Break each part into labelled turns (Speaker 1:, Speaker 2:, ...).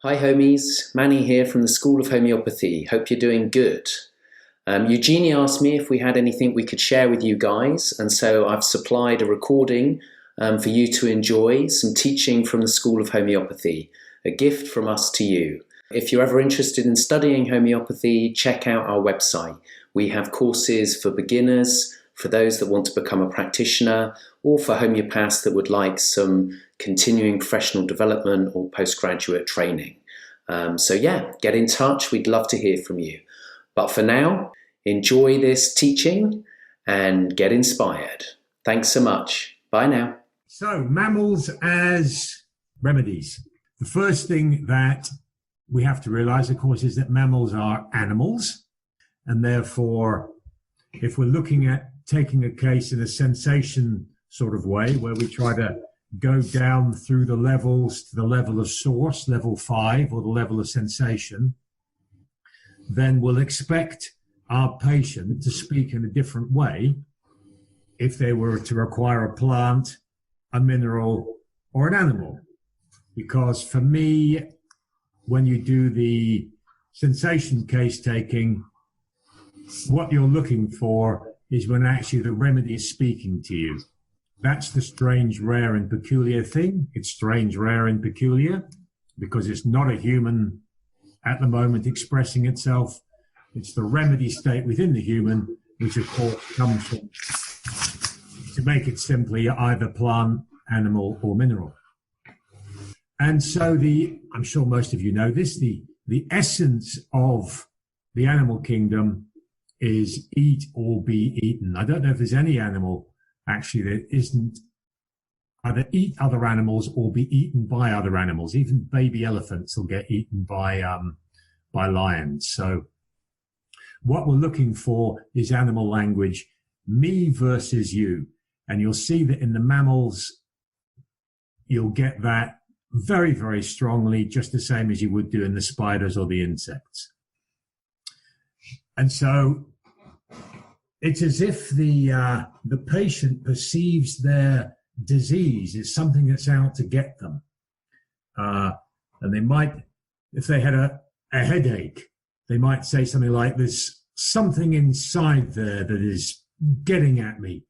Speaker 1: Hi homies, Manny here from the School of Homeopathy. Hope you're doing good. Eugenie asked me if we had anything we could share with you guys, and so I've supplied a recording for you to enjoy, some teaching from the School of Homeopathy, a gift from us to you. If you're ever interested in studying homeopathy, check out our website. We have courses for beginners, for those that want to become a practitioner, or for homeopaths that would like some continuing professional development or postgraduate training. Get in touch. We'd love to hear from you. But for now, enjoy this teaching and get inspired. Thanks so much. Bye now.
Speaker 2: So, mammals as remedies. The first thing that we have to realize, of course, is that mammals are animals. And therefore, if we're looking at taking a case in a sensation sort of way, where we try to go down through the levels to the level of source, level 5, or the level of sensation, then we'll expect our patient to speak in a different way if they were to require a plant, a mineral, or an animal. Because for me, when you do the sensation case taking, what you're looking for is when actually the remedy is speaking to you. That's the strange, rare, and peculiar thing. It's strange, rare, and peculiar because it's not a human at the moment expressing itself. It's the remedy state within the human, which of course comes from, to make it simply, either plant, animal, or mineral. And so I'm sure most of you know this, the essence of the animal kingdom is eat or be eaten. I don't know if there's any animal actually that isn't either eat other animals or be eaten by other animals. Even baby elephants will get eaten by lions. So what we're looking for is animal language, me versus you. And you'll see that in the mammals, you'll get that very, very strongly, just the same as you would do in the spiders or the insects. And so it's as if the patient perceives their disease as something that's out to get them. And they might, if they had a headache, they might say something like, there's something inside there that is getting at me.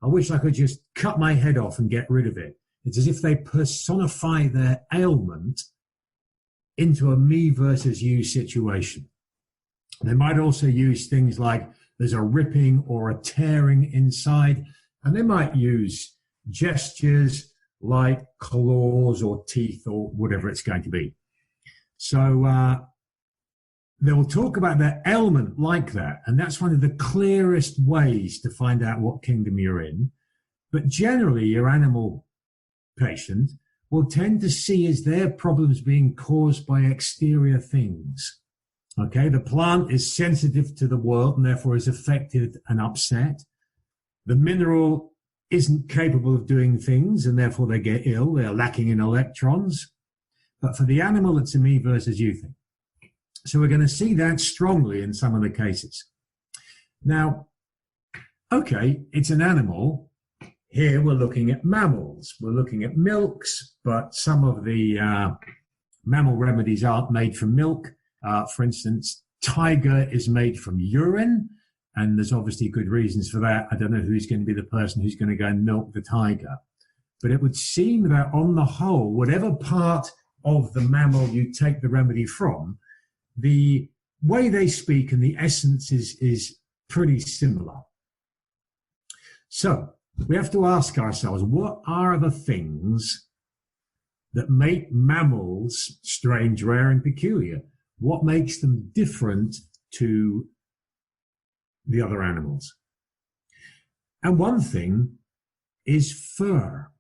Speaker 2: I wish I could just cut my head off and get rid of it. It's as if they personify their ailment into a me versus you situation. They might also use things like there's a ripping or a tearing inside, and they might use gestures like claws or teeth or whatever it's going to be. So they will talk about their ailment like that, and that's one of the clearest ways to find out what kingdom you're in. But generally, your animal patient will tend to see as their problems being caused by exterior things. Okay, the plant is sensitive to the world and therefore is affected and upset. The mineral isn't capable of doing things and therefore they get ill. They're lacking in electrons. But for the animal, it's a me versus you thing. So we're going to see that strongly in some of the cases. Now, okay, it's an animal. Here we're looking at mammals. We're looking at milks, but some of the mammal remedies aren't made from milk. For instance, tiger is made from urine, and there's obviously good reasons for that. I don't know who's going to be the person who's going to go and milk the tiger. But it would seem that on the whole, whatever part of the mammal you take the remedy from, the way they speak and the essence is pretty similar. So we have to ask ourselves, what are the things that make mammals strange, rare, and peculiar? What makes them different to the other animals? And one thing is fur.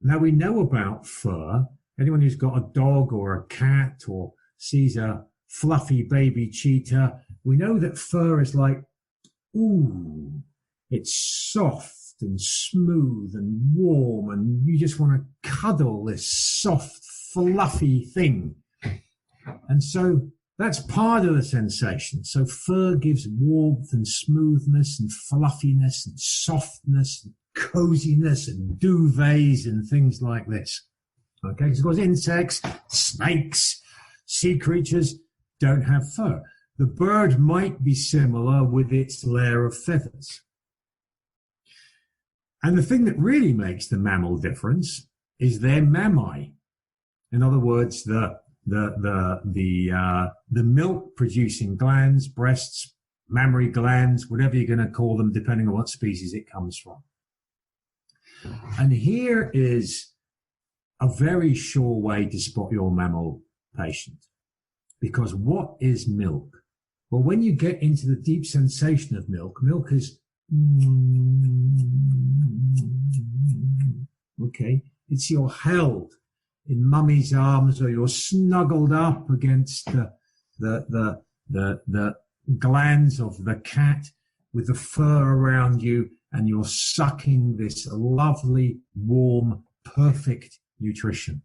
Speaker 2: Now we know about fur. Anyone who's got a dog or a cat or sees a fluffy baby cheetah, we know that fur is like, ooh, it's soft and smooth and warm, and you just want to cuddle this soft, fluffy thing. And so that's part of the sensation. So fur gives warmth and smoothness and fluffiness and softness and coziness and duvets and things like this. Okay, because insects, snakes, sea creatures don't have fur. The bird might be similar with its layer of feathers. And the thing that really makes the mammal difference is their mammae. In other words, the milk producing glands, breasts, mammary glands, whatever you're going to call them, depending on what species it comes from. And here is a very sure way to spot your mammal patient. Because what is milk? Well, when you get into the deep sensation of milk, milk is, okay, it's you're held in mummy's arms, or you're snuggled up against the glands of the cat with the fur around you, and you're sucking this lovely, warm, perfect nutrition.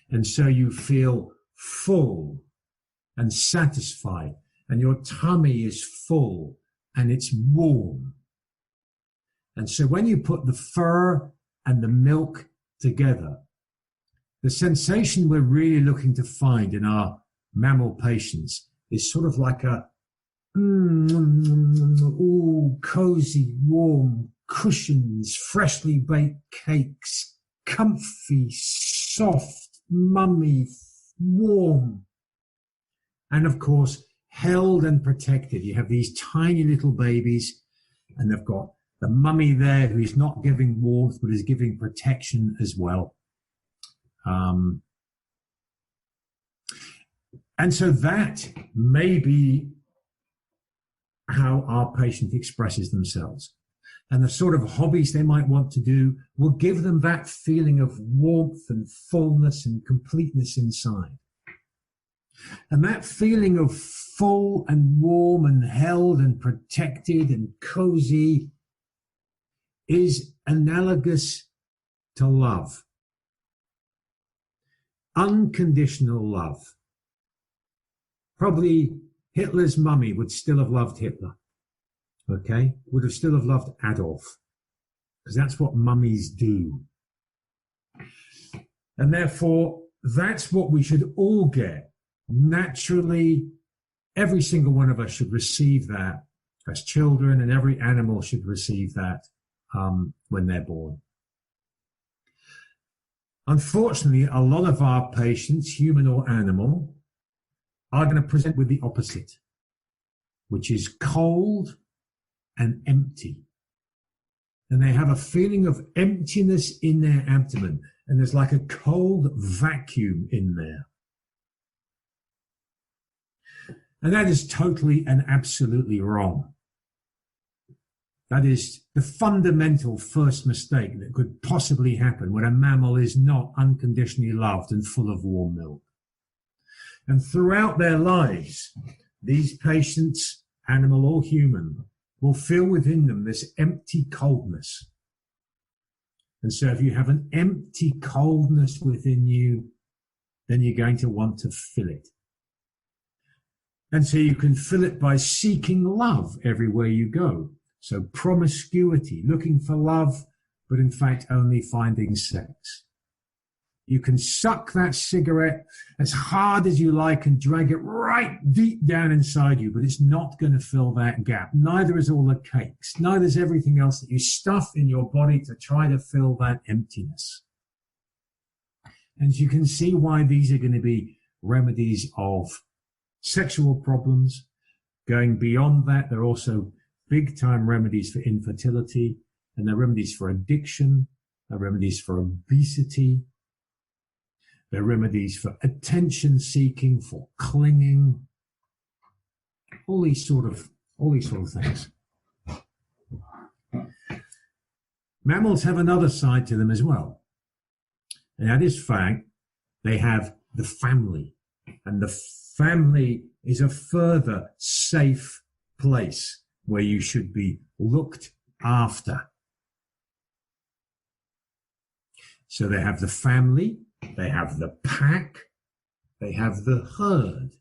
Speaker 2: And so you feel full and satisfied, and your tummy is full and it's warm. And so when you put the fur and the milk together, the sensation we're really looking to find in our mammal patients is sort of like a cozy, warm cushions, freshly baked cakes, comfy, soft, mummy, warm. And of course, held and protected. You have these tiny little babies, and they've got the mummy there who is not giving warmth, but is giving protection as well. And so that may be how our patient expresses themselves. And the sort of hobbies they might want to do will give them that feeling of warmth and fullness and completeness inside. And that feeling of full and warm and held and protected and cozy is analogous to love. Unconditional love. Probably Hitler's mummy would still have loved Hitler. Okay? Would have still have loved Adolf. Because that's what mummies do. And therefore, that's what we should all get. Naturally, every single one of us should receive that as children, and every animal should receive that when they're born. Unfortunately, a lot of our patients, human or animal, are going to present with the opposite, which is cold and empty. And they have a feeling of emptiness in their abdomen, and there's like a cold vacuum in there. And that is totally and absolutely wrong. That is the fundamental first mistake that could possibly happen when a mammal is not unconditionally loved and full of warm milk. And throughout their lives, these patients, animal or human, will feel within them this empty coldness. And so if you have an empty coldness within you, then you're going to want to fill it. And so you can fill it by seeking love everywhere you go. So promiscuity, looking for love, but in fact only finding sex. You can suck that cigarette as hard as you like and drag it right deep down inside you, but it's not going to fill that gap. Neither is all the cakes. Neither is everything else that you stuff in your body to try to fill that emptiness. And you can see why these are going to be remedies of sexual problems. Going beyond that, they're also big-time remedies for infertility, and they're remedies for addiction, they're remedies for obesity, they're remedies for attention-seeking, for clinging, all these sort of things. Mammals have another side to them as well, and that is fact they have the family, and the family is a further safe place where you should be looked after. So they have the family, they have the pack, they have the herd,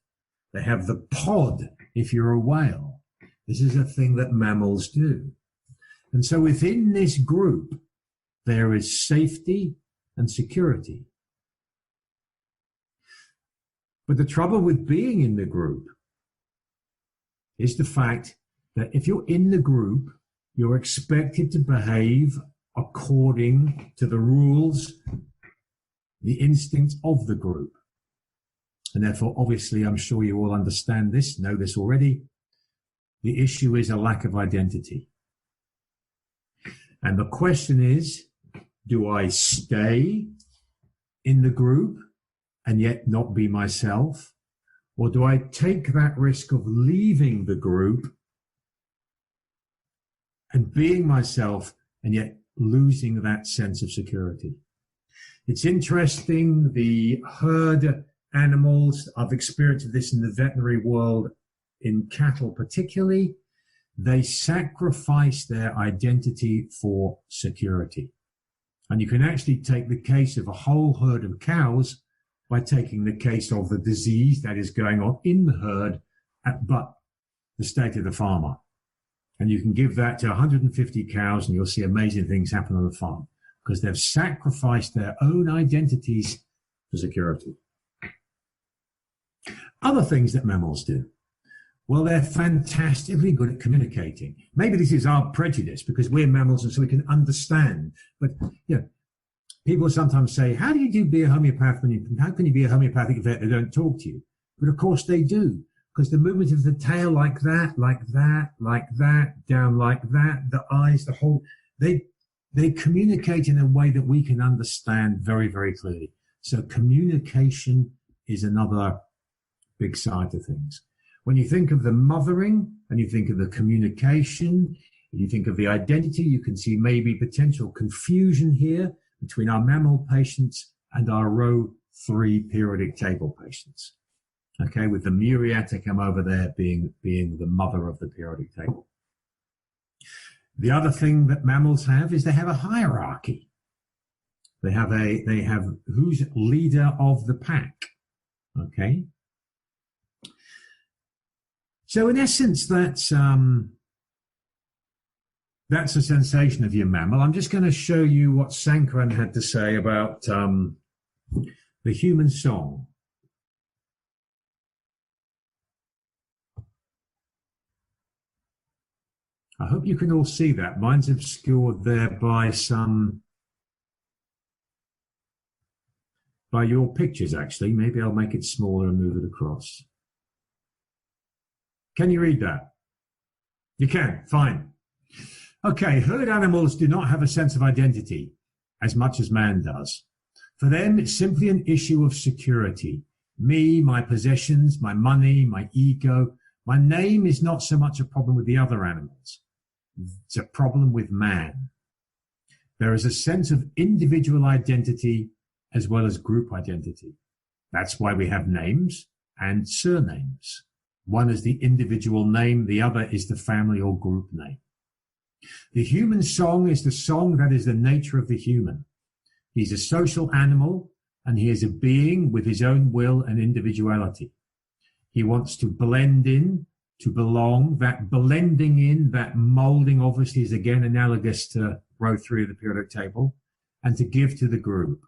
Speaker 2: they have the pod if you're a whale. This is a thing that mammals do. And so within this group, there is safety, and security. But the trouble with being in the group is the fact that if you're in the group, you're expected to behave according to the rules, the instincts of the group. And therefore, obviously, I'm sure you all understand this, know this already. The issue is a lack of identity. And the question is, do I stay in the group and yet not be myself? Or do I take that risk of leaving the group and being myself and yet losing that sense of security? It's interesting, the herd animals, I've experienced this in the veterinary world, in cattle particularly, they sacrifice their identity for security. And you can actually take the case of a whole herd of cows by taking the case of the disease that is going on in the herd, but the state of the farmer. And you can give that to 150 cows and you'll see amazing things happen on the farm because they've sacrificed their own identities for security. Other things that mammals do. Well, they're fantastically good at communicating. Maybe this is our prejudice because we're mammals and so we can understand. But, you know, people sometimes say, how do you be a homeopath how can you be a homeopathic vet that don't talk to you? But of course they do, because the movement of the tail like that, down like that, the eyes, the whole, they communicate in a way that we can understand very, very clearly. So communication is another big side to things. When you think of the mothering and you think of the communication, and you think of the identity, you can see maybe potential confusion here between our mammal patients and our row 3 periodic table patients. Okay, with the muriaticum over there being the mother of the periodic table. The other thing that mammals have is they have a hierarchy. They have who's leader of the pack. Okay. So in essence, that's a sensation of your mammal. I'm just going to show you what Sankaran had to say about the human song. I hope you can all see that. Mine's obscured there by your pictures, actually. Maybe I'll make it smaller and move it across. Can you read that? You can, fine. Okay, herd animals do not have a sense of identity as much as man does. For them, it's simply an issue of security. Me, my possessions, my money, my ego. My name is not so much a problem with the other animals. It's a problem with man. There is a sense of individual identity as well as group identity. That's why we have names and surnames. One is the individual name, the other is the family or group name. The human song is the song that is the nature of the human. He's a social animal and he is a being with his own will and individuality. He wants to blend in, to belong. That blending in, that molding obviously is again analogous to row 3 of the periodic table, and to give to the group.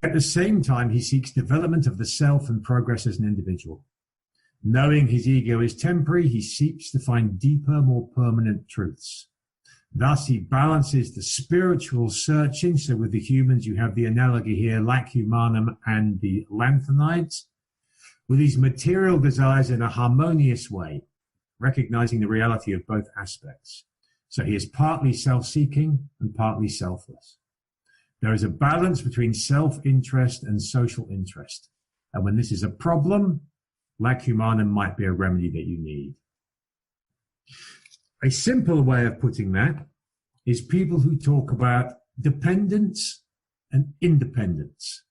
Speaker 2: At the same time, he seeks development of the self and progress as an individual. Knowing his ego is temporary, he seeks to find deeper, more permanent truths. Thus, he balances the spiritual searching. So with the humans, you have the analogy here, lac humanum and the lanthanides, with these material desires in a harmonious way, recognizing the reality of both aspects. So he is partly self-seeking and partly selfless. There is a balance between self-interest and social interest. And when this is a problem, lac humanum might be a remedy that you need. A simple way of putting that is people who talk about dependence and independence.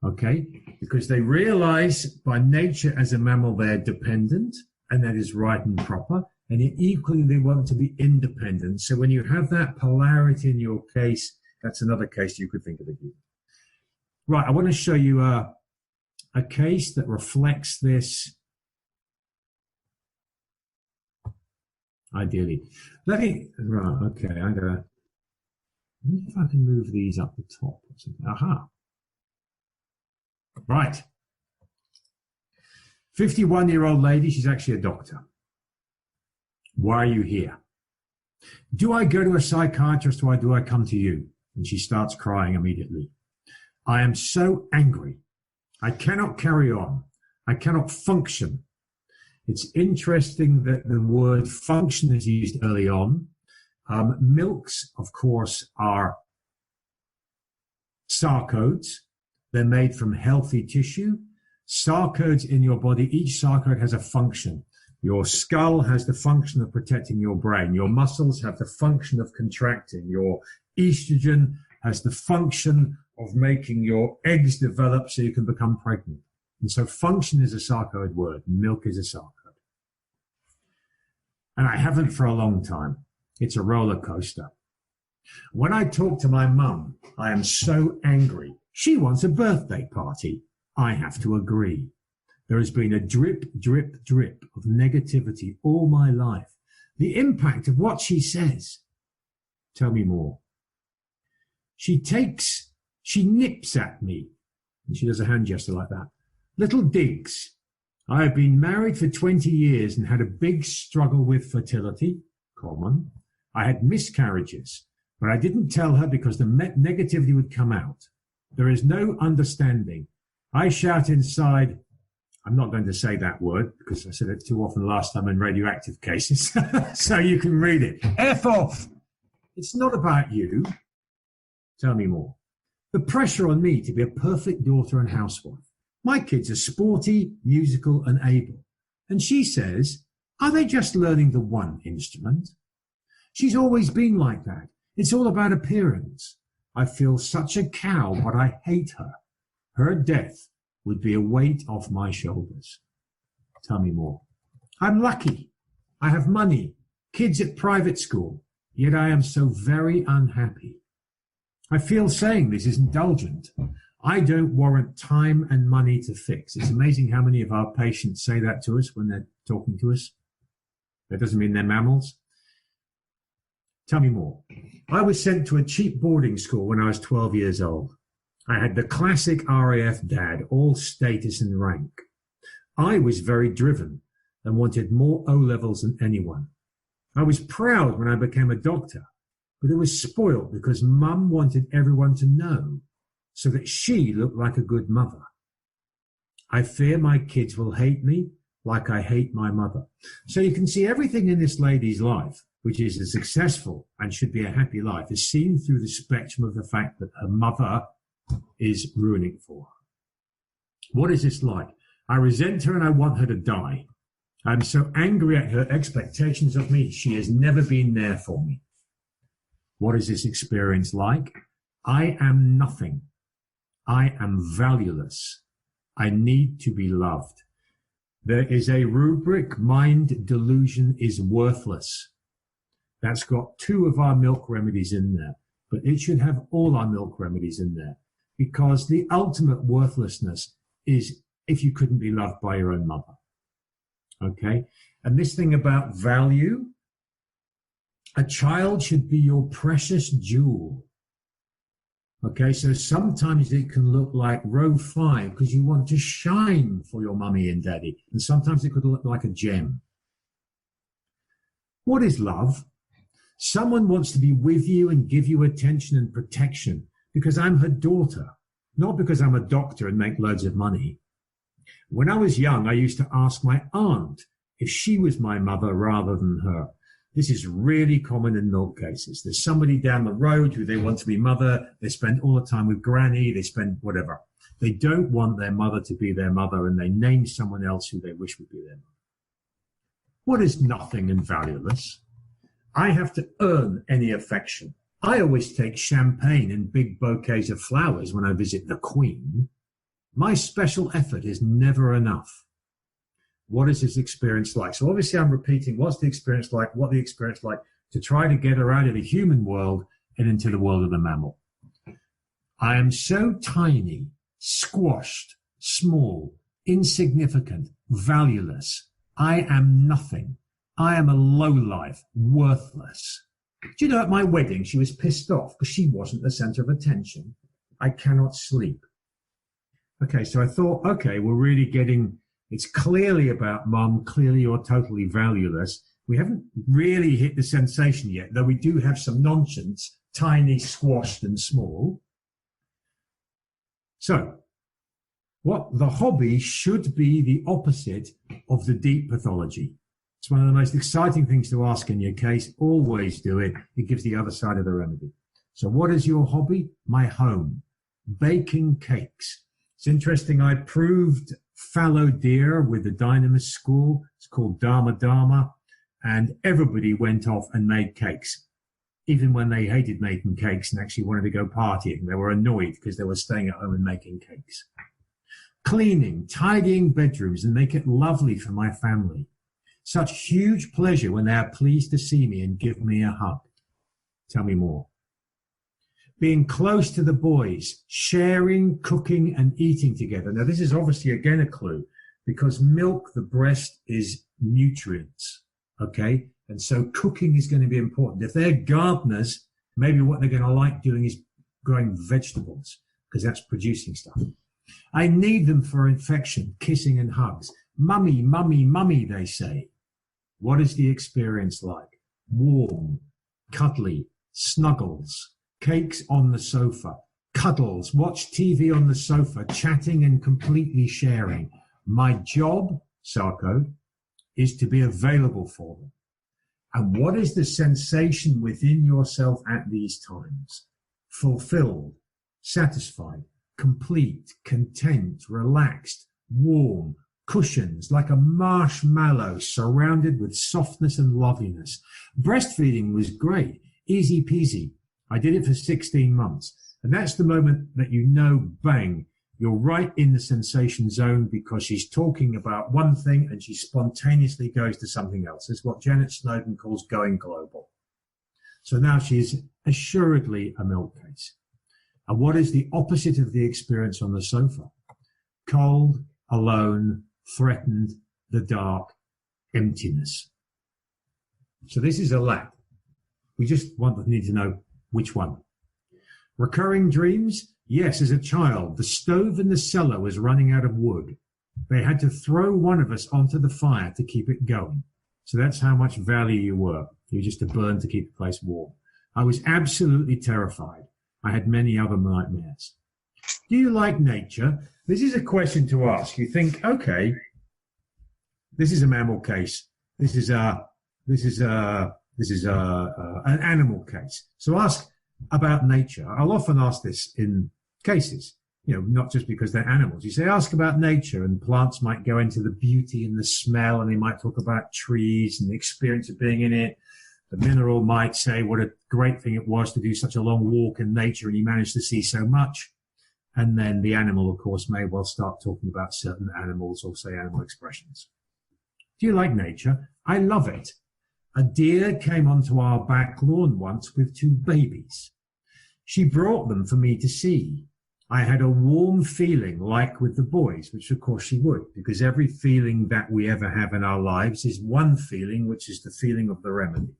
Speaker 2: Okay, because they realize by nature as a mammal they're dependent, and that is right and proper, and yet equally they want to be independent. So when you have that polarity in your case, that's another case you could think of again. Right, I want to show you a case that reflects this ideally. Right, okay, I'm gonna wonder if I can move these up the top or something. Aha. Right. 51-year-old lady, she's actually a doctor. Why are you here? Do I go to a psychiatrist or do I come to you? And she starts crying immediately. I am so angry. I cannot carry on. I cannot function. It's interesting that the word function is used early on. Milks, of course, are sarcodes. They're made from healthy tissue. Sarcodes in your body, each sarcode has a function. Your skull has the function of protecting your brain. Your muscles have the function of contracting. Your estrogen has the function of making your eggs develop so you can become pregnant. And so function is a sarcode word. Milk is a sarcode. And I haven't for a long time. It's a roller coaster. When I talk to my mum, I am so angry. She wants a birthday party. I have to agree. There has been a drip, drip, drip of negativity all my life. The impact of what she says. Tell me more. She nips at me. And she does a hand gesture like that. Little digs. I have been married for 20 years and had a big struggle with fertility. Common. I had miscarriages, but I didn't tell her because the negativity would come out. There is no understanding. I shout inside, I'm not going to say that word because I said it too often last time in radioactive cases, so you can read it. F off. It's not about you. Tell me more. The pressure on me to be a perfect daughter and housewife. My kids are sporty, musical, and able. And she says, are they just learning the one instrument? She's always been like that. It's all about appearance. I feel such a cow, but I hate her. Her death would be a weight off my shoulders. Tell me more. I'm lucky. I have money, kids at private school, yet I am so very unhappy. I feel saying this is indulgent. I don't warrant time and money to fix. It's amazing how many of our patients say that to us when they're talking to us. That doesn't mean they're mammals. Tell me more. I was sent to a cheap boarding school when I was 12 years old. I had the classic RAF dad, all status and rank. I was very driven and wanted more O-levels than anyone. I was proud when I became a doctor, but it was spoiled because Mum wanted everyone to know so that she looked like a good mother. I fear my kids will hate me like I hate my mother. So you can see everything in this lady's life, which is a successful and should be a happy life, is seen through the spectrum of the fact that her mother is ruining for her. What is this like? I resent her and I want her to die. I'm so angry at her expectations of me. She has never been there for me. What is this experience like? I am nothing. I am valueless. I need to be loved. There is a rubric, mind delusion is worthless. That's got 2 of our milk remedies in there, but it should have all our milk remedies in there because the ultimate worthlessness is if you couldn't be loved by your own mother. Okay? And this thing about value, a child should be your precious jewel. Okay, so sometimes it can look like row 5 because you want to shine for your mummy and daddy. And sometimes it could look like a gem. What is love? Someone wants to be with you and give you attention and protection because I'm her daughter, not because I'm a doctor and make loads of money. When I was young, I used to ask my aunt if she was my mother rather than her. This is really common in milk cases. There's somebody down the road who they want to be mother. They spend all the time with granny. They spend whatever. They don't want their mother to be their mother, and they name someone else who they wish would be their mother. What is nothing and valueless? I have to earn any affection. I always take champagne and big bouquets of flowers when I visit the Queen. My special effort is never enough. What is this experience like? So obviously I'm repeating what's the experience like, what the experience like to try to get her out of the human world and into the world of the mammal. I am so tiny, squashed, small, insignificant, valueless. I am nothing. I am a lowlife, worthless. Do you know, at my wedding, she was pissed off because she wasn't the center of attention. I cannot sleep. Okay, so I thought, okay, we're really getting, it's clearly about mum, clearly you're totally valueless. We haven't really hit the sensation yet, though we do have some nonsense, tiny, squashed and small. So, what the hobby should be the opposite of the deep pathology. It's one of the most exciting things to ask in your case. Always do it. It gives the other side of the remedy. So what is your hobby? My home. Baking cakes. It's interesting. I proved fallow deer with the Dynamis school. It's called Dharma Dharma. And everybody went off and made cakes. Even when they hated making cakes and actually wanted to go partying, they were annoyed because they were staying at home and making cakes. Cleaning, tidying bedrooms and make it lovely for my family. Such huge pleasure when they are pleased to see me and give me a hug. Tell me more. Being close to the boys, sharing, cooking and eating together. Now this is obviously again a clue because milk, the breast, is nutrients. Okay? And so cooking is going to be important. If they're gardeners, maybe what they're going to like doing is growing vegetables because that's producing stuff. I need them for infection, kissing and hugs. Mummy, mummy, mummy, they say. What is the experience like? Warm, cuddly, snuggles, cakes on the sofa, cuddles, watch TV on the sofa, chatting and completely sharing. My job, Sarko, is to be available for them. And what is the sensation within yourself at these times? Fulfilled, satisfied, complete, content, relaxed, warm, cushions like a marshmallow surrounded with softness and loveliness. Breastfeeding was great, easy peasy. I did it for 16 months. And that's the moment that you know, bang, you're right in the sensation zone because she's talking about one thing and she spontaneously goes to something else. It's what Janet Snowden calls going global. So now she's assuredly a milk case. And what is the opposite of the experience on the sofa? Cold, alone, threatened, the dark, emptiness. So this is a lack. We just need to know which one. Recurring dreams? Yes, as a child, the stove in the cellar was running out of wood. They had to throw one of us onto the fire to keep it going. So that's how much value you were. You were just to burn to keep the place warm. I was absolutely terrified. I had many other nightmares. Do you like nature? This is a question to ask. You think, okay, this is a mammal case. This is an animal case. So ask about nature. I'll often ask this in cases, not just because they're animals. You say, ask about nature, and plants might go into the beauty and the smell, and they might talk about trees and the experience of being in it. The mineral might say what a great thing it was to do such a long walk in nature and you managed to see so much. And then the animal, of course, may well start talking about certain animals or say animal expressions. Do you like nature? I love it. A deer came onto our back lawn once with 2 babies. She brought them for me to see. I had a warm feeling like with the boys, which of course she would, because every feeling that we ever have in our lives is one feeling, which is the feeling of the remedy.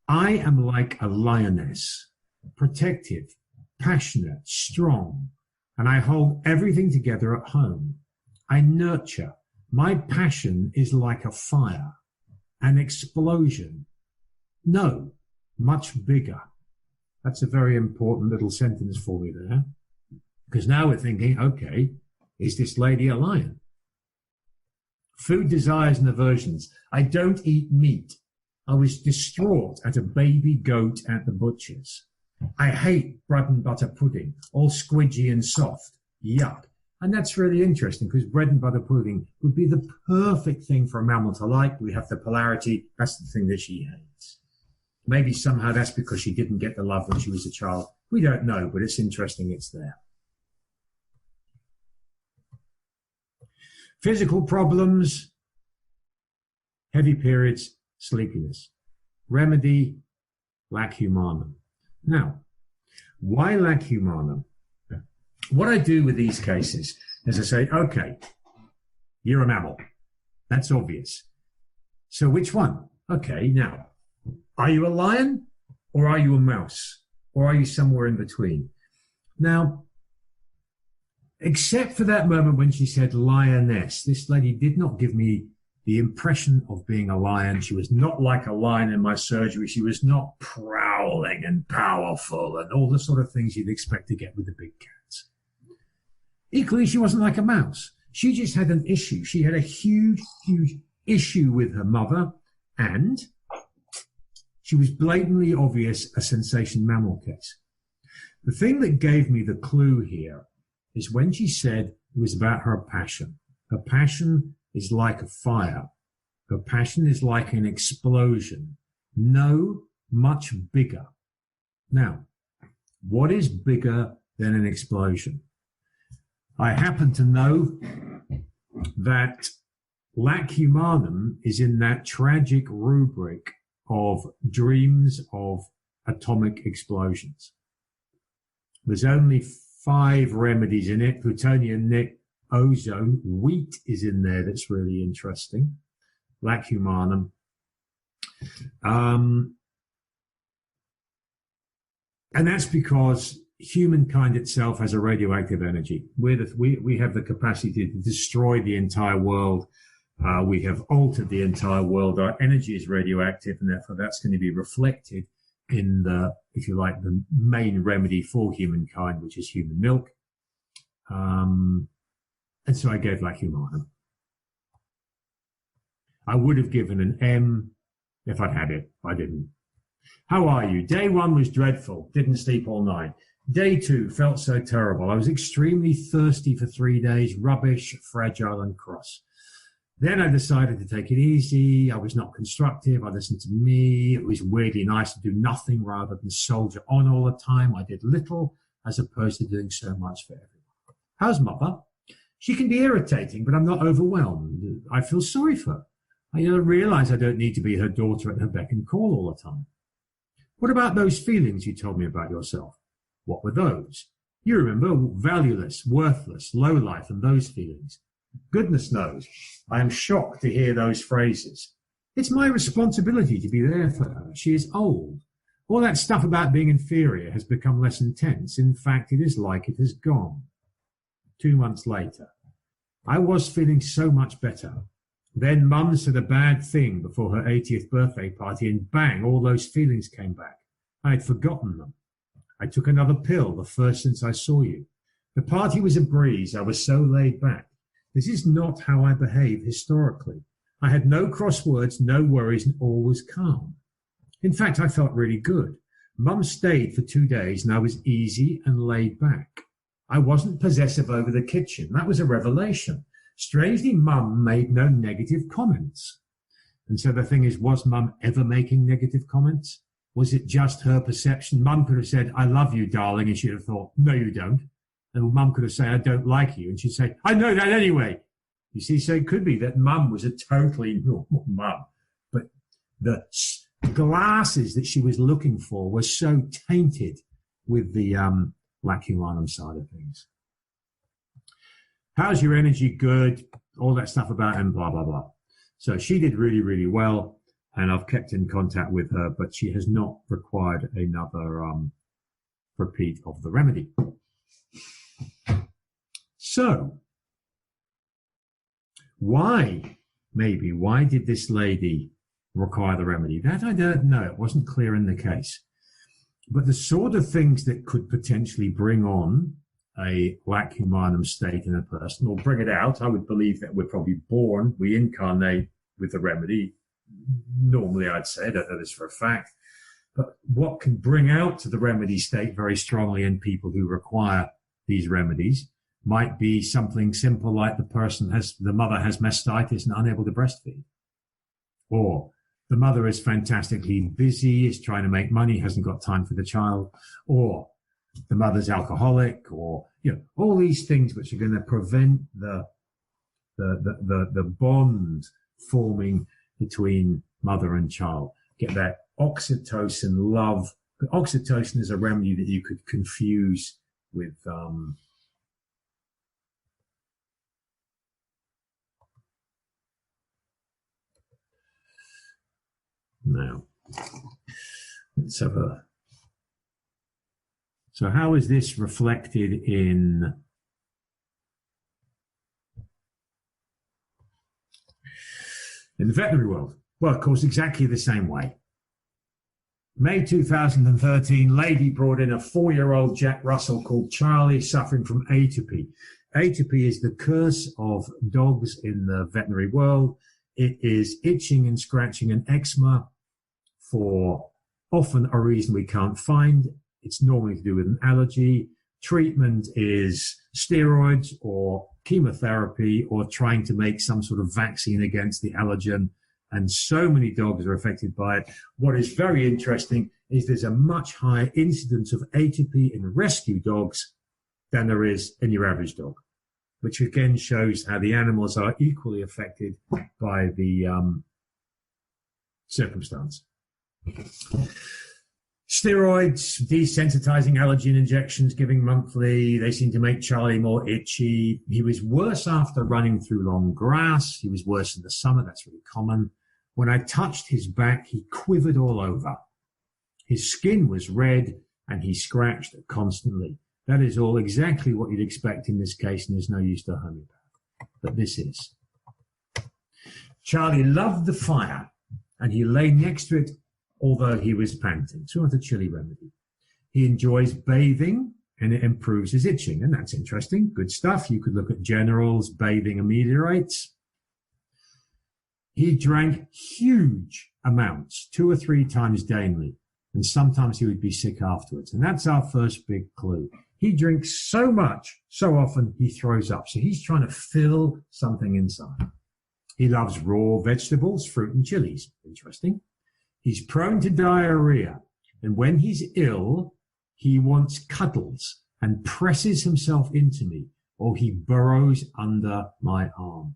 Speaker 2: I am like a lioness, protective, passionate, strong, and I hold everything together at home. I nurture. My passion is like a fire, an explosion. No, much bigger. That's a very important little sentence for me there, because now we're thinking, okay, is this lady a lion? Food desires and aversions. I don't eat meat. I was distraught at a baby goat at the butcher's. I hate bread and butter pudding, all squidgy and soft. Yuck. And that's really interesting because bread and butter pudding would be the perfect thing for a mammal to like. We have the polarity. That's the thing that she hates. Maybe somehow that's because she didn't get the love when she was a child. We don't know, but it's interesting it's there. Physical problems, heavy periods, sleepiness. Remedy, lac humanum. Now, why lac humanum? What I do with these cases is I say, okay, you're a mammal. That's obvious. So which one? Okay, now, Are you a lion or are you a mouse? Or are you somewhere in between? Now, except for that moment when she said lioness, this lady did not give me the impression of being a lion. She was not like a lion in my surgery. She was not prowling and powerful and all the sort of things you'd expect to get with the big cats. Equally, she wasn't like a mouse. She just had an issue. She had a huge, huge issue with her mother, and she was blatantly obvious a sensation mammal case. The thing that gave me the clue here is when she said it was about her passion. Her passion is like a fire. Her passion is like an explosion. No, much bigger. Now, what is bigger than an explosion? I happen to know that lac humanum is in that tragic rubric of dreams of atomic explosions. There's only 5 remedies in it: plutonium, nic, ozone. Wheat is in there that's really interesting. Lac humanum. And that's because humankind itself has a radioactive energy. We have the capacity to destroy the entire world. We have altered the entire world. Our energy is radioactive, and therefore that's going to be reflected in the, if you like, the main remedy for humankind, which is human milk. And so I gave lac humanum. I would have given an M if I'd had it. I didn't. How are you? Day 1 was dreadful. Didn't sleep all night. Day 2 felt so terrible. I was extremely thirsty for 3 days, rubbish, fragile and cross. Then I decided to take it easy. I was not constructive. I listened to me. It was weirdly nice to do nothing rather than soldier on all the time. I did little as opposed to doing so much for everyone. How's mother? She can be irritating, but I'm not overwhelmed. I feel sorry for her. I realize I don't need to be her daughter at her beck and call all the time. What about those feelings you told me about yourself? What were those? You remember, valueless, worthless, low life, and those feelings. Goodness knows, I am shocked to hear those phrases. It's my responsibility to be there for her. She is old. All that stuff about being inferior has become less intense. In fact, it is like it has gone. 2 months later, I was feeling so much better. Then Mum said a bad thing before her 80th birthday party, and bang, all those feelings came back. I had forgotten them. I took another pill, the first since I saw you. The party was a breeze. I was so laid back. This is not how I behave historically. I had no crosswords, no worries, and all was calm. In fact, I felt really good. Mum stayed for 2 days, and I was easy and laid back. I wasn't possessive over the kitchen. That was a revelation. Strangely, Mum made no negative comments. And so the thing is, was Mum ever making negative comments? Was it just her perception? Mum could have said, I love you, darling, and she'd have thought, no, you don't. And Mum could have said, I don't like you. And she'd say, I know that anyway. You see, so it could be that Mum was a totally normal Mum. But the glasses that she was looking for were so tainted with the lac humanum side of things. How's your energy? Good. All that stuff about and blah, blah, blah. So she did really, really well. And I've kept in contact with her, but she has not required another repeat of the remedy. So why did this lady require the remedy? That I don't know. It wasn't clear in the case. But the sort of things that could potentially bring on a lac humanum state in a person, or bring it out, I would believe that we're probably born, we incarnate with the remedy. Normally, I'd say, I don't know this for a fact. But what can bring out the remedy state very strongly in people who require these remedies might be something simple like the mother has mastitis and unable to breastfeed. Or the mother is fantastically busy, is trying to make money, hasn't got time for the child. Or the mother's alcoholic, or all these things which are going to prevent the bond forming between mother and child. Get that oxytocin love. But oxytocin is a remedy that you could confuse with now. Let's have a. So how is this reflected in the veterinary world? Well, of course, exactly the same way. May 2013, lady brought in a 4-year-old Jack Russell called Charlie, suffering from atopy. Atopy is the curse of dogs in the veterinary world. It is itching and scratching and eczema for often a reason we can't find. It's normally to do with an allergy. Treatment is steroids or chemotherapy or trying to make some sort of vaccine against the allergen. And so many dogs are affected by it. What is very interesting is there's a much higher incidence of atopy in rescue dogs than there is in your average dog, which again shows how the animals are equally affected by the circumstance. Steroids, desensitizing allergen injections, giving monthly, they seem to make Charlie more itchy. He was worse after running through long grass. He was worse in the summer. That's really common. When I touched his back, he quivered all over. His skin was red and he scratched constantly. That is all exactly what you'd expect in this case, and there's no use to a homeopath. But this is. Charlie loved the fire and he lay next to it although he was panting. So it's a chilly remedy. He enjoys bathing and it improves his itching, and that's interesting. Good stuff. You could look at generals, bathing ameliorates. He drank huge amounts, 2 or 3 times daily, and sometimes he would be sick afterwards. And that's our first big clue. He drinks so much, so often he throws up. So he's trying to fill something inside. He loves raw vegetables, fruit and chilies. Interesting. He's prone to diarrhea. And when he's ill, he wants cuddles and presses himself into me, or he burrows under my arm.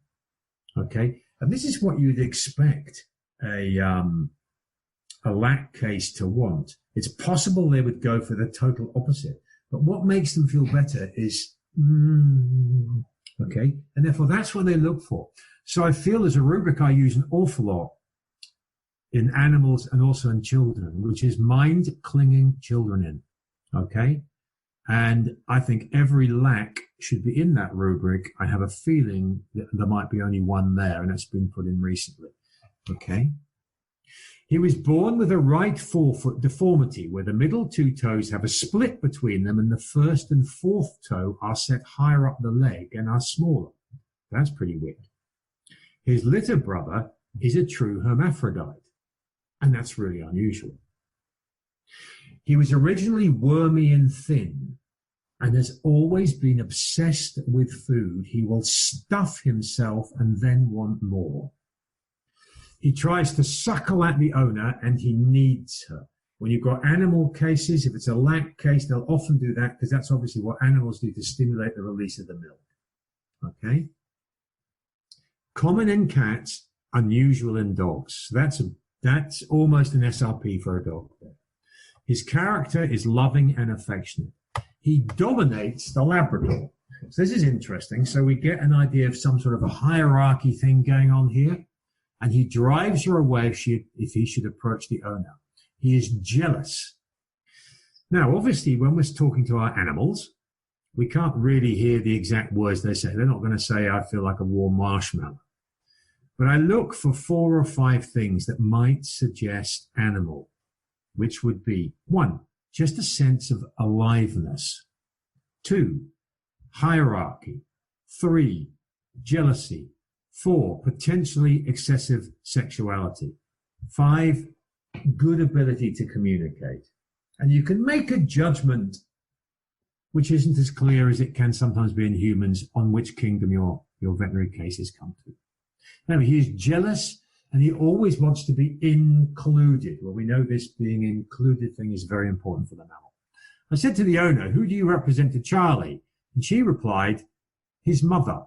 Speaker 2: Okay. And this is what you'd expect a lack case to want. It's possible they would go for the total opposite. But what makes them feel better is, okay. And therefore that's what they look for. So I feel there's a rubric I use an awful lot in animals and also in children, which is mind clinging children in. Okay. And I think every lack should be in that rubric. I have a feeling that there might be only one there, and that's been put in recently. Okay. He was born with a right forefoot deformity where the middle 2 toes have a split between them and the first and fourth toe are set higher up the leg and are smaller. That's pretty weird. His litter brother is a true hermaphrodite, and that's really unusual. He was originally wormy and thin and has always been obsessed with food. He will stuff himself and then want more. He tries to suckle at the owner and he needs her. When you've got animal cases, if it's a lack case, they'll often do that because that's obviously what animals do to stimulate the release of the milk. Okay? Common in cats, unusual in dogs. That's almost an SRP for a dog. His character is loving and affectionate. He dominates the Labrador. So this is interesting. So we get an idea of some sort of a hierarchy thing going on here. And he drives her away if he should approach the owner. He is jealous. Now, obviously, when we're talking to our animals, we can't really hear the exact words they say. They're not going to say, I feel like a warm marshmallow. But I look for 4 or 5 things that might suggest animal, which would be 1, just a sense of aliveness. 2, hierarchy. 3, jealousy. 4, potentially excessive sexuality. 5, good ability to communicate. And you can make a judgment, which isn't as clear as it can sometimes be in humans, on which kingdom your veterinary cases come to. Now, he is jealous and he always wants to be included. Well, we know this being included thing is very important for the mammal. I said to the owner, who do you represent to Charlie? And she replied, his mother.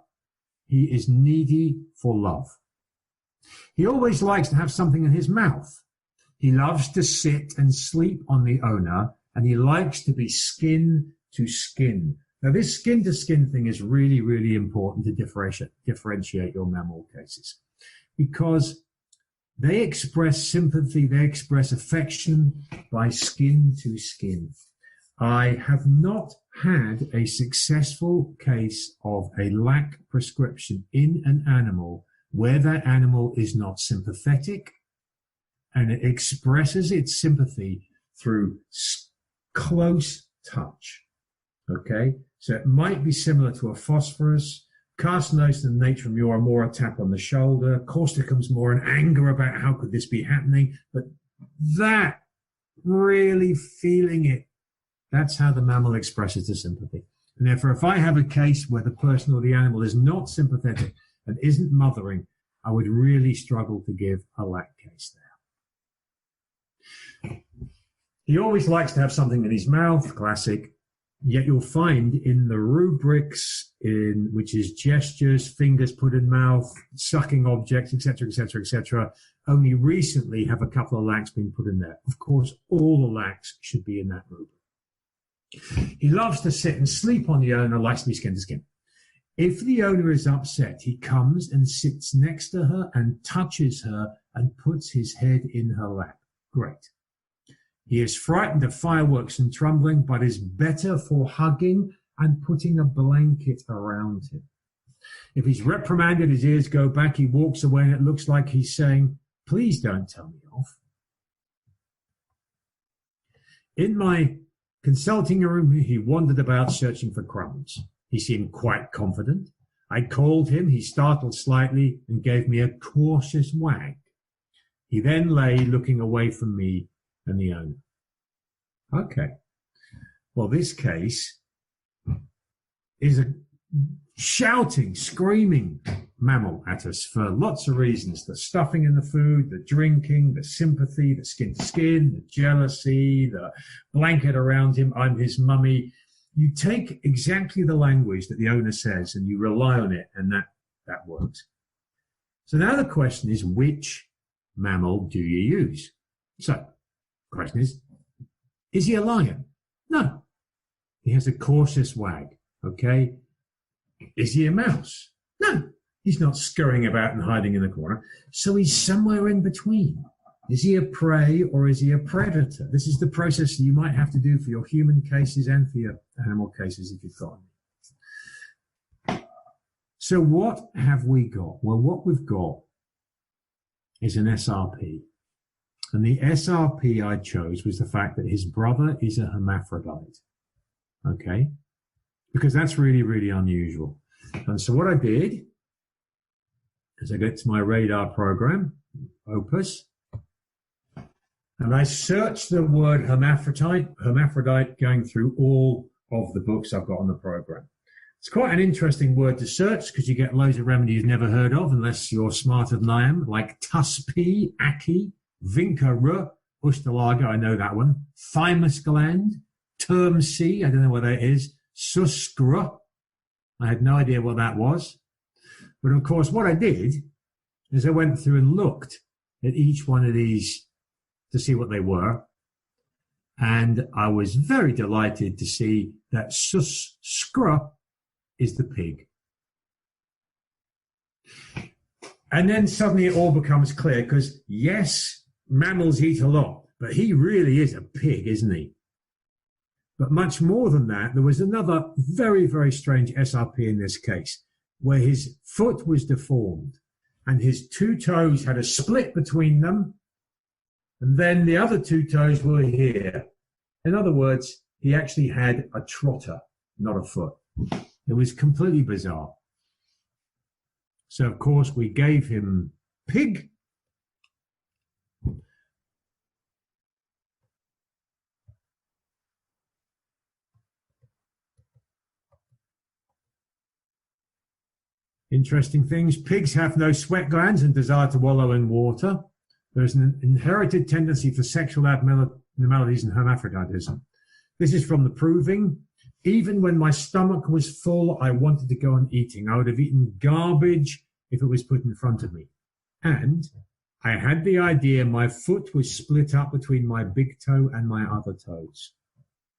Speaker 2: He is needy for love. He always likes to have something in his mouth. He loves to sit and sleep on the owner, and he likes to be skin to skin. Now, this skin to skin thing is really, really important to differentiate your mammal cases, because They express sympathy, they express affection by skin to skin. I have not had a successful case of a lack prescription in an animal where that animal is not sympathetic and it expresses its sympathy through close touch. Okay, so it might be similar to a phosphorus. Carcinosis and natrum are more a tap on the shoulder. Causticum's more an anger about how could this be happening. But that really feeling it, that's how the mammal expresses the sympathy. And therefore, if I have a case where the person or the animal is not sympathetic and isn't mothering, I would really struggle to give a lack case there. He always likes to have something in his mouth, classic. Yet you'll find in the rubrics, which is gestures, fingers put in mouth, sucking objects, etc., etc., etc., only recently have a couple of lacks been put in there. Of course, all the lacks should be in that rubric. He loves to sit and sleep on the owner, likes to be skin to skin. If the owner is upset, he comes and sits next to her and touches her and puts his head in her lap. Great. He is frightened of fireworks and trembling, but is better for hugging and putting a blanket around him. If he's reprimanded, his ears go back, he walks away, and it looks like he's saying, please don't tell me off. In my consulting room, he wandered about searching for crumbs. He seemed quite confident. I called him, he startled slightly and gave me a cautious wag. He then lay looking away from me and the owner. Okay. Well, this case is a shouting, screaming mammal at us for lots of reasons. The stuffing in the food, the drinking, the sympathy, the skin to skin, the jealousy, the blanket around him, I'm his mummy. You take exactly the language that the owner says and you rely on it, and that works. So now the question is, which mammal do you use? So the question is he a lion? No. He has a cautious wag, okay? Is he a mouse? No. He's not scurrying about and hiding in the corner. So he's somewhere in between. Is he a prey or is he a predator? This is the process you might have to do for your human cases and for your animal cases if you've got them. So what have we got? Well, what we've got is an SRP. And the SRP I chose was the fact that his brother is a hermaphrodite. Okay? Because that's really, really unusual. And so what I did is I get to my radar program, Opus, and I searched the word hermaphrodite going through all of the books I've got on the program. It's quite an interesting word to search because you get loads of remedies you've never heard of unless you're smarter than I am, like tuspi, aki, Vinca, Ustalaga, I know that one. Thymus gland, term C, I don't know what that is. Suskra, I had no idea what that was. But of course, what I did is I went through and looked at each one of these to see what they were. And I was very delighted to see that Suskra is the pig. And then suddenly it all becomes clear because, yes, mammals eat a lot, but he really is a pig, isn't he? But much more than that, there was another very, very strange SRP in this case, where his foot was deformed and his two toes had a split between them, and then the other two toes were here. In other words, he actually had a trotter, not a foot. It was completely bizarre. So, of course, we gave him pig. Interesting things. Pigs have no sweat glands and desire to wallow in water. There's an inherited tendency for sexual abnormalities and hermaphroditism. This is from the proving. Even when my stomach was full, I wanted to go on eating. I would have eaten garbage if it was put in front of me. And I had the idea my foot was split up between my big toe and my other toes.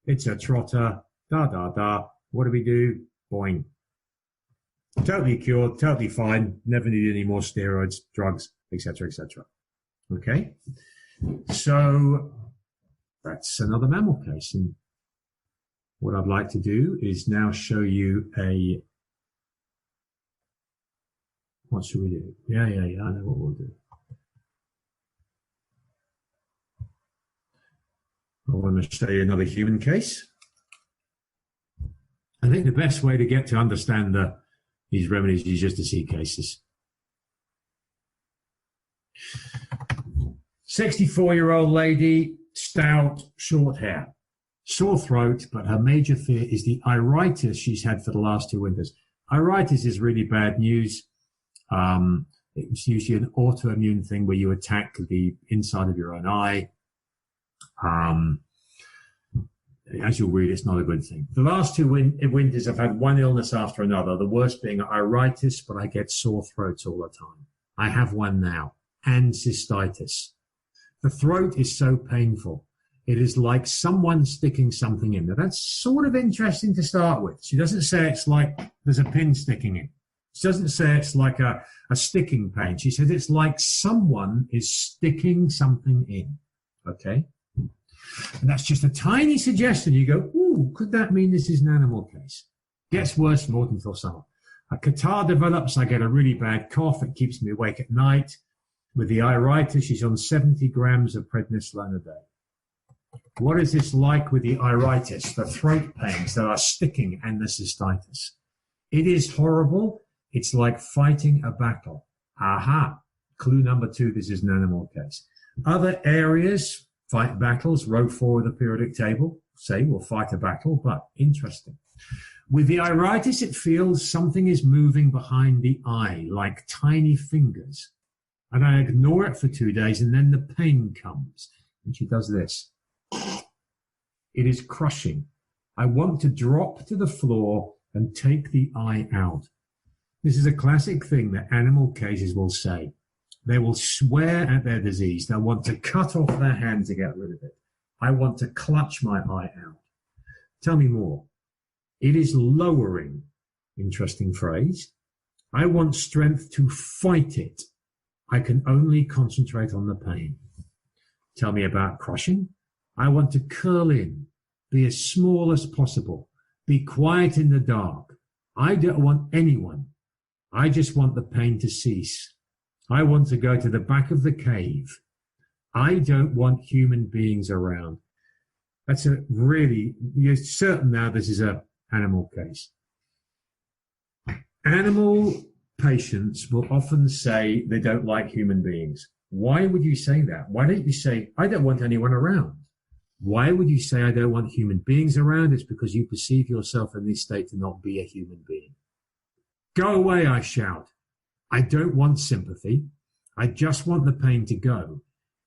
Speaker 2: It's a trotter, da. What do we do? Boing. Totally cured, totally fine, never need any more steroids, drugs, etc., etc. Okay, so that's another mammal case. And what I'd like to do is now show you what should we do? Yeah, I know what we'll do. I want to show you another human case. I think the best way to get to understand these remedies is just to see cases. 64-year-old lady, stout, short hair, sore throat, but her major fear is the iritis she's had for the last 2 winters. Iritis is really bad news. It's usually an autoimmune thing where you attack the inside of your own eye. As you'll read, it's not a good thing. The last 2 winters, I've had one illness after another, the worst being iritis, but I get sore throats all the time. I have one now, and cystitis. The throat is so painful. It is like someone sticking something in. Now, that's sort of interesting to start with. She doesn't say it's like there's a pin sticking in. She doesn't say it's like a sticking pain. She says it's like someone is sticking something in. Okay? And that's just a tiny suggestion. You go, ooh, could that mean this is an animal case? Gets worse from autumn till summer. A catarrh develops. I get a really bad cough. It keeps me awake at night. With the iritis, she's on 70 grams of prednisolone a day. What is this like with the iritis, the throat pains that are sticking, and the cystitis? It is horrible. It's like fighting a battle. Aha. Clue number 2, this is an animal case. Other areas fight battles. Row 4 of the periodic table say we'll fight a battle, but interesting. With the iritis, it feels something is moving behind the eye, like tiny fingers. And I ignore it for 2 days, and then the pain comes. And she does this. It is crushing. I want to drop to the floor and take the eye out. This is a classic thing that animal cases will say. They will swear at their disease. They'll want to cut off their hand to get rid of it. I want to clutch my eye out. Tell me more. It is lowering. Interesting phrase. I want strength to fight it. I can only concentrate on the pain. Tell me about crushing. I want to curl in, be as small as possible, be quiet in the dark. I don't want anyone. I just want the pain to cease. I want to go to the back of the cave. I don't want human beings around. That's a really, you're certain now this is an animal case. Animal patients will often say they don't like human beings. Why would you say that? Why don't you say, I don't want anyone around? Why would you say I don't want human beings around? It's because you perceive yourself in this state to not be a human being. Go away, I shout. I don't want sympathy. I just want the pain to go.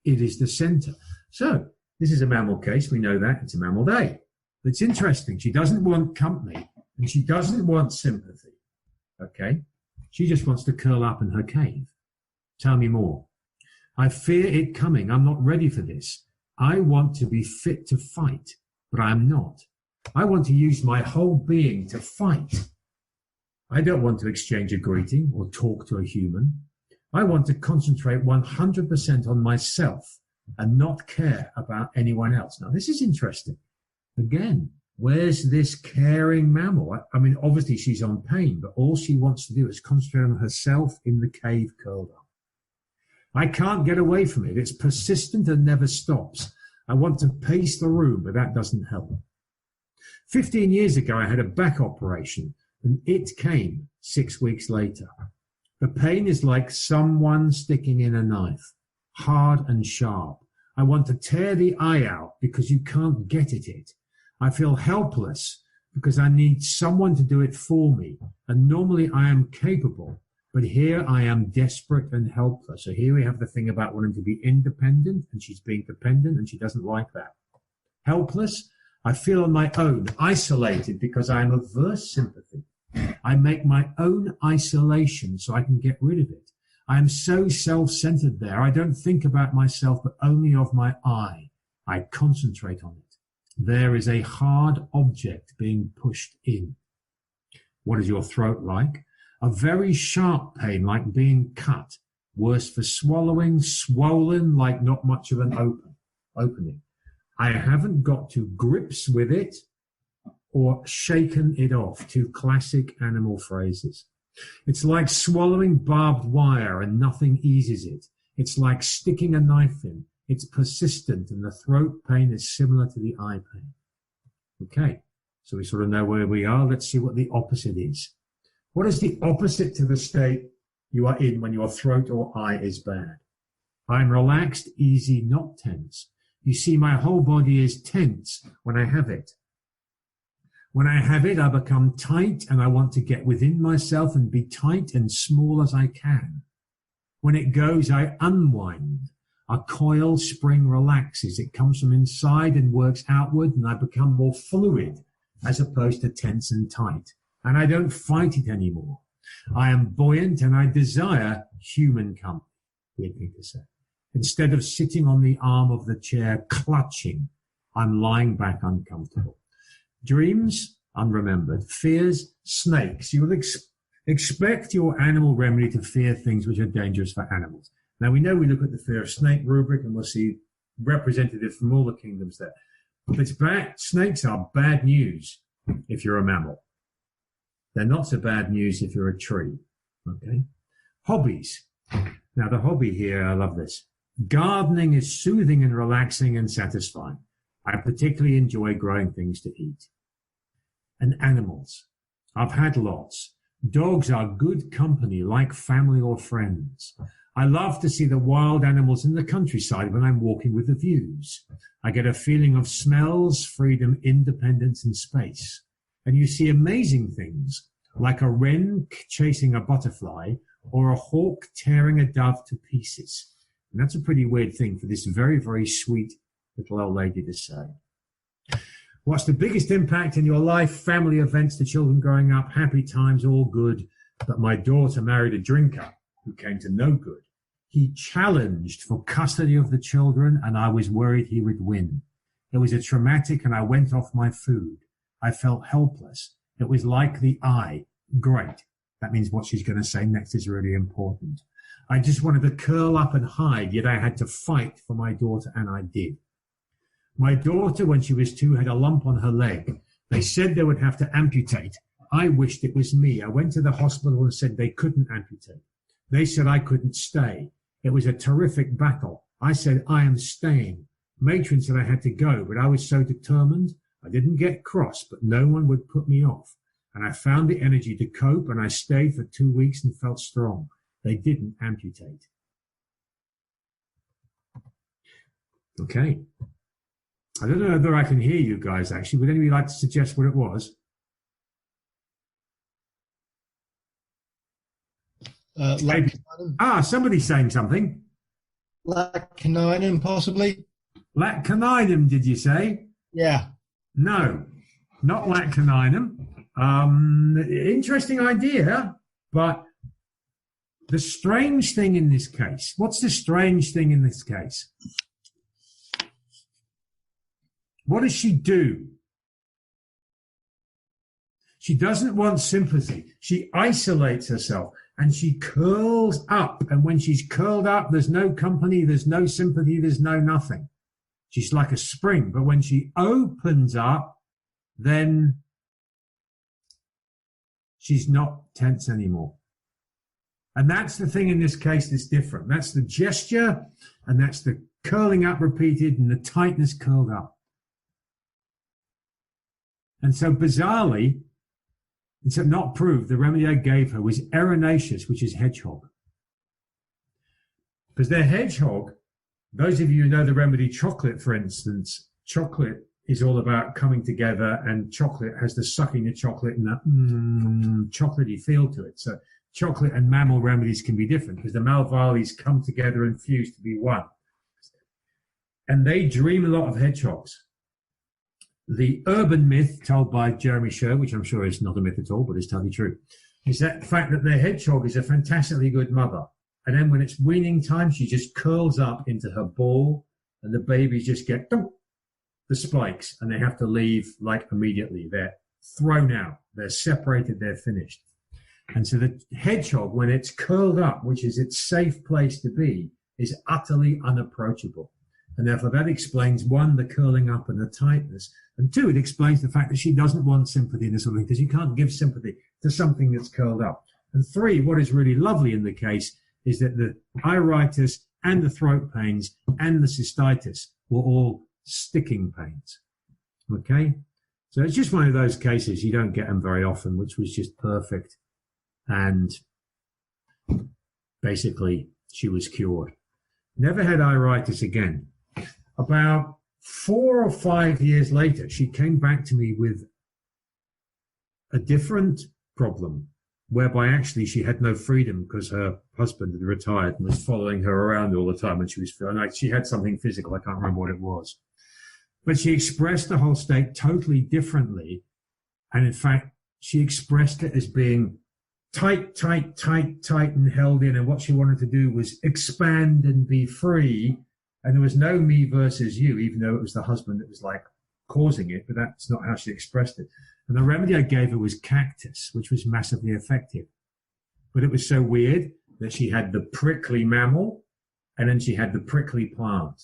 Speaker 2: It is the center. So this is a mammal case. We know that. It's a mammal day. It's interesting. She doesn't want company and she doesn't want sympathy. Okay? She just wants to curl up in her cave. Tell me more. I fear it coming. I'm not ready for this. I want to be fit to fight, but I'm not. I want to use my whole being to fight. I don't want to exchange a greeting or talk to a human. I want to concentrate 100% on myself and not care about anyone else. Now, this is interesting. Again, where's this caring mammal? I mean, obviously she's on pain, but all she wants to do is concentrate on herself in the cave curled up. I can't get away from it. It's persistent and never stops. I want to pace the room, but that doesn't help. 15 years ago, I had a back operation, and it came 6 weeks later. The pain is like someone sticking in a knife, hard and sharp. I want to tear the eye out because you can't get at it. I feel helpless because I need someone to do it for me, and normally I am capable. But here I am desperate and helpless. So here we have the thing about wanting to be independent, and she's being dependent, and she doesn't like that. Helpless, I feel on my own, isolated because I am averse sympathy. I make my own isolation so I can get rid of it. I am so self-centered there. I don't think about myself, but only of my I. I concentrate on it. There is a hard object being pushed in. What is your throat like? A very sharp pain, like being cut. worse for swallowing, swollen like not much of an opening. I haven't got to grips with it or shaken it off. Two classic animal phrases. It's like swallowing barbed wire and nothing eases it. It's like sticking a knife in. It's persistent, and the throat pain is similar to the eye pain. Okay, so we sort of know where we are. Let's see what the opposite is. What is the opposite to the state you are in when your throat or eye is bad? I'm relaxed, easy, not tense. You see, my whole body is tense when I have it. When I have it, I become tight, and I want to get within myself and be tight and small as I can. When it goes, I unwind. A coil spring relaxes. It comes from inside and works outward, and I become more fluid as opposed to tense and tight. And I don't fight it anymore. I am buoyant, and I desire human company. Weird thing to say. Instead of sitting on the arm of the chair clutching, I'm lying back uncomfortable. Dreams, unremembered. Fears, snakes. You will expect your animal remedy to fear things which are dangerous for animals. Now, we know we look at the fear of snake rubric, and we'll see representatives from all the kingdoms there. But it's bad. Snakes are bad news if you're a mammal. They're not so bad news if you're a tree. Okay. Hobbies. Now, the hobby here, I love this. Gardening is soothing and relaxing and satisfying. I particularly enjoy growing things to eat. And animals. I've had lots. Dogs are good company, like family or friends. I love to see the wild animals in the countryside when I'm walking with the views. I get a feeling of smells, freedom, independence, and space. And you see amazing things, like a wren chasing a butterfly or a hawk tearing a dove to pieces. And that's a pretty weird thing for this very, very sweet little old lady to say. What's the biggest impact in your life? Family events, the children growing up, happy times, all good. But my daughter married a drinker who came to no good. He challenged for custody of the children, and I was worried he would win. It was a traumatic, and I went off my food. I felt helpless. It was like the eye. Great. That means what she's going to say next is really important. I just wanted to curl up and hide, yet I had to fight for my daughter, and I did. My daughter, when she was 2, had a lump on her leg. They said they would have to amputate. I wished it was me. I went to the hospital and said they couldn't amputate. They said I couldn't stay. It was a terrific battle. I said, I am staying. Matron said I had to go, but I was so determined. I didn't get cross, but no one would put me off. And I found the energy to cope, and I stayed for 2 weeks and felt strong. They didn't amputate. Okay. I don't know whether I can hear you guys, actually. Would anybody like to suggest what it was? Somebody's saying something.
Speaker 3: Laccaninum, possibly.
Speaker 2: Laccaninum, did you say?
Speaker 3: Yeah.
Speaker 2: No, not laccaninum. Interesting idea, but the strange thing in this case, what's the strange thing in this case? What does she do? She doesn't want sympathy. She isolates herself and she curls up. And when she's curled up, there's no company, there's no sympathy, there's no nothing. She's like a spring. But when she opens up, then she's not tense anymore. And that's the thing in this case that's different. That's the gesture, and that's the curling up repeated and the tightness curled up. And so bizarrely, it's not proved, the remedy I gave her was erinaceous, which is hedgehog. Because they're hedgehog, those of you who know the remedy chocolate, for instance, chocolate is all about coming together, and chocolate has the sucking the chocolate and that chocolatey feel to it. So chocolate and mammal remedies can be different because the malvalis come together and fuse to be one. And they dream a lot of hedgehogs. The urban myth told by Jeremy Sher, which I'm sure is not a myth at all, but is totally true, is that the fact that the hedgehog is a fantastically good mother. And then when it's weaning time, she just curls up into her ball and the babies just get the spikes and they have to leave like immediately. They're thrown out. They're separated. They're finished. And so the hedgehog, when it's curled up, which is its safe place to be, is utterly unapproachable. And therefore that explains, one, the curling up and the tightness, and two, it explains the fact that she doesn't want sympathy in this sort of thing, because you can't give sympathy to something that's curled up. And three, what is really lovely in the case is that the iritis and the throat pains and the cystitis were all sticking pains. Okay? So it's just one of those cases, you don't get them very often, which was just perfect. And basically she was cured. Never had iritis again. About 4 or 5 years later, she came back to me with a different problem, whereby actually she had no freedom because her husband had retired and was following her around all the time when she was feeling like she had something physical. I can't remember what it was. But she expressed the whole state totally differently. And in fact, she expressed it as being tight, tight, tight, tight and held in. And what she wanted to do was expand and be free. And there was no me versus you, even though it was the husband that was like causing it, but that's not how she expressed it. And the remedy I gave her was cactus, which was massively effective. But it was so weird that she had the prickly mammal and then she had the prickly plant.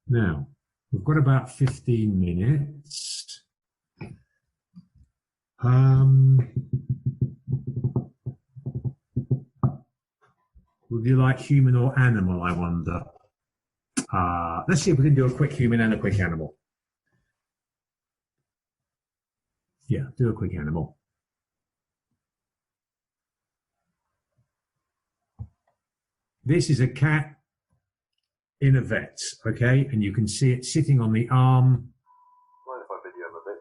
Speaker 2: Now, we've got about 15 minutes. Would you like human or animal, I wonder? Let's see if we can do a quick human and a quick animal. Yeah, do a quick animal. This is a cat in a vet's, okay? And you can see it sitting on the arm.
Speaker 4: Mind if I video him a bit?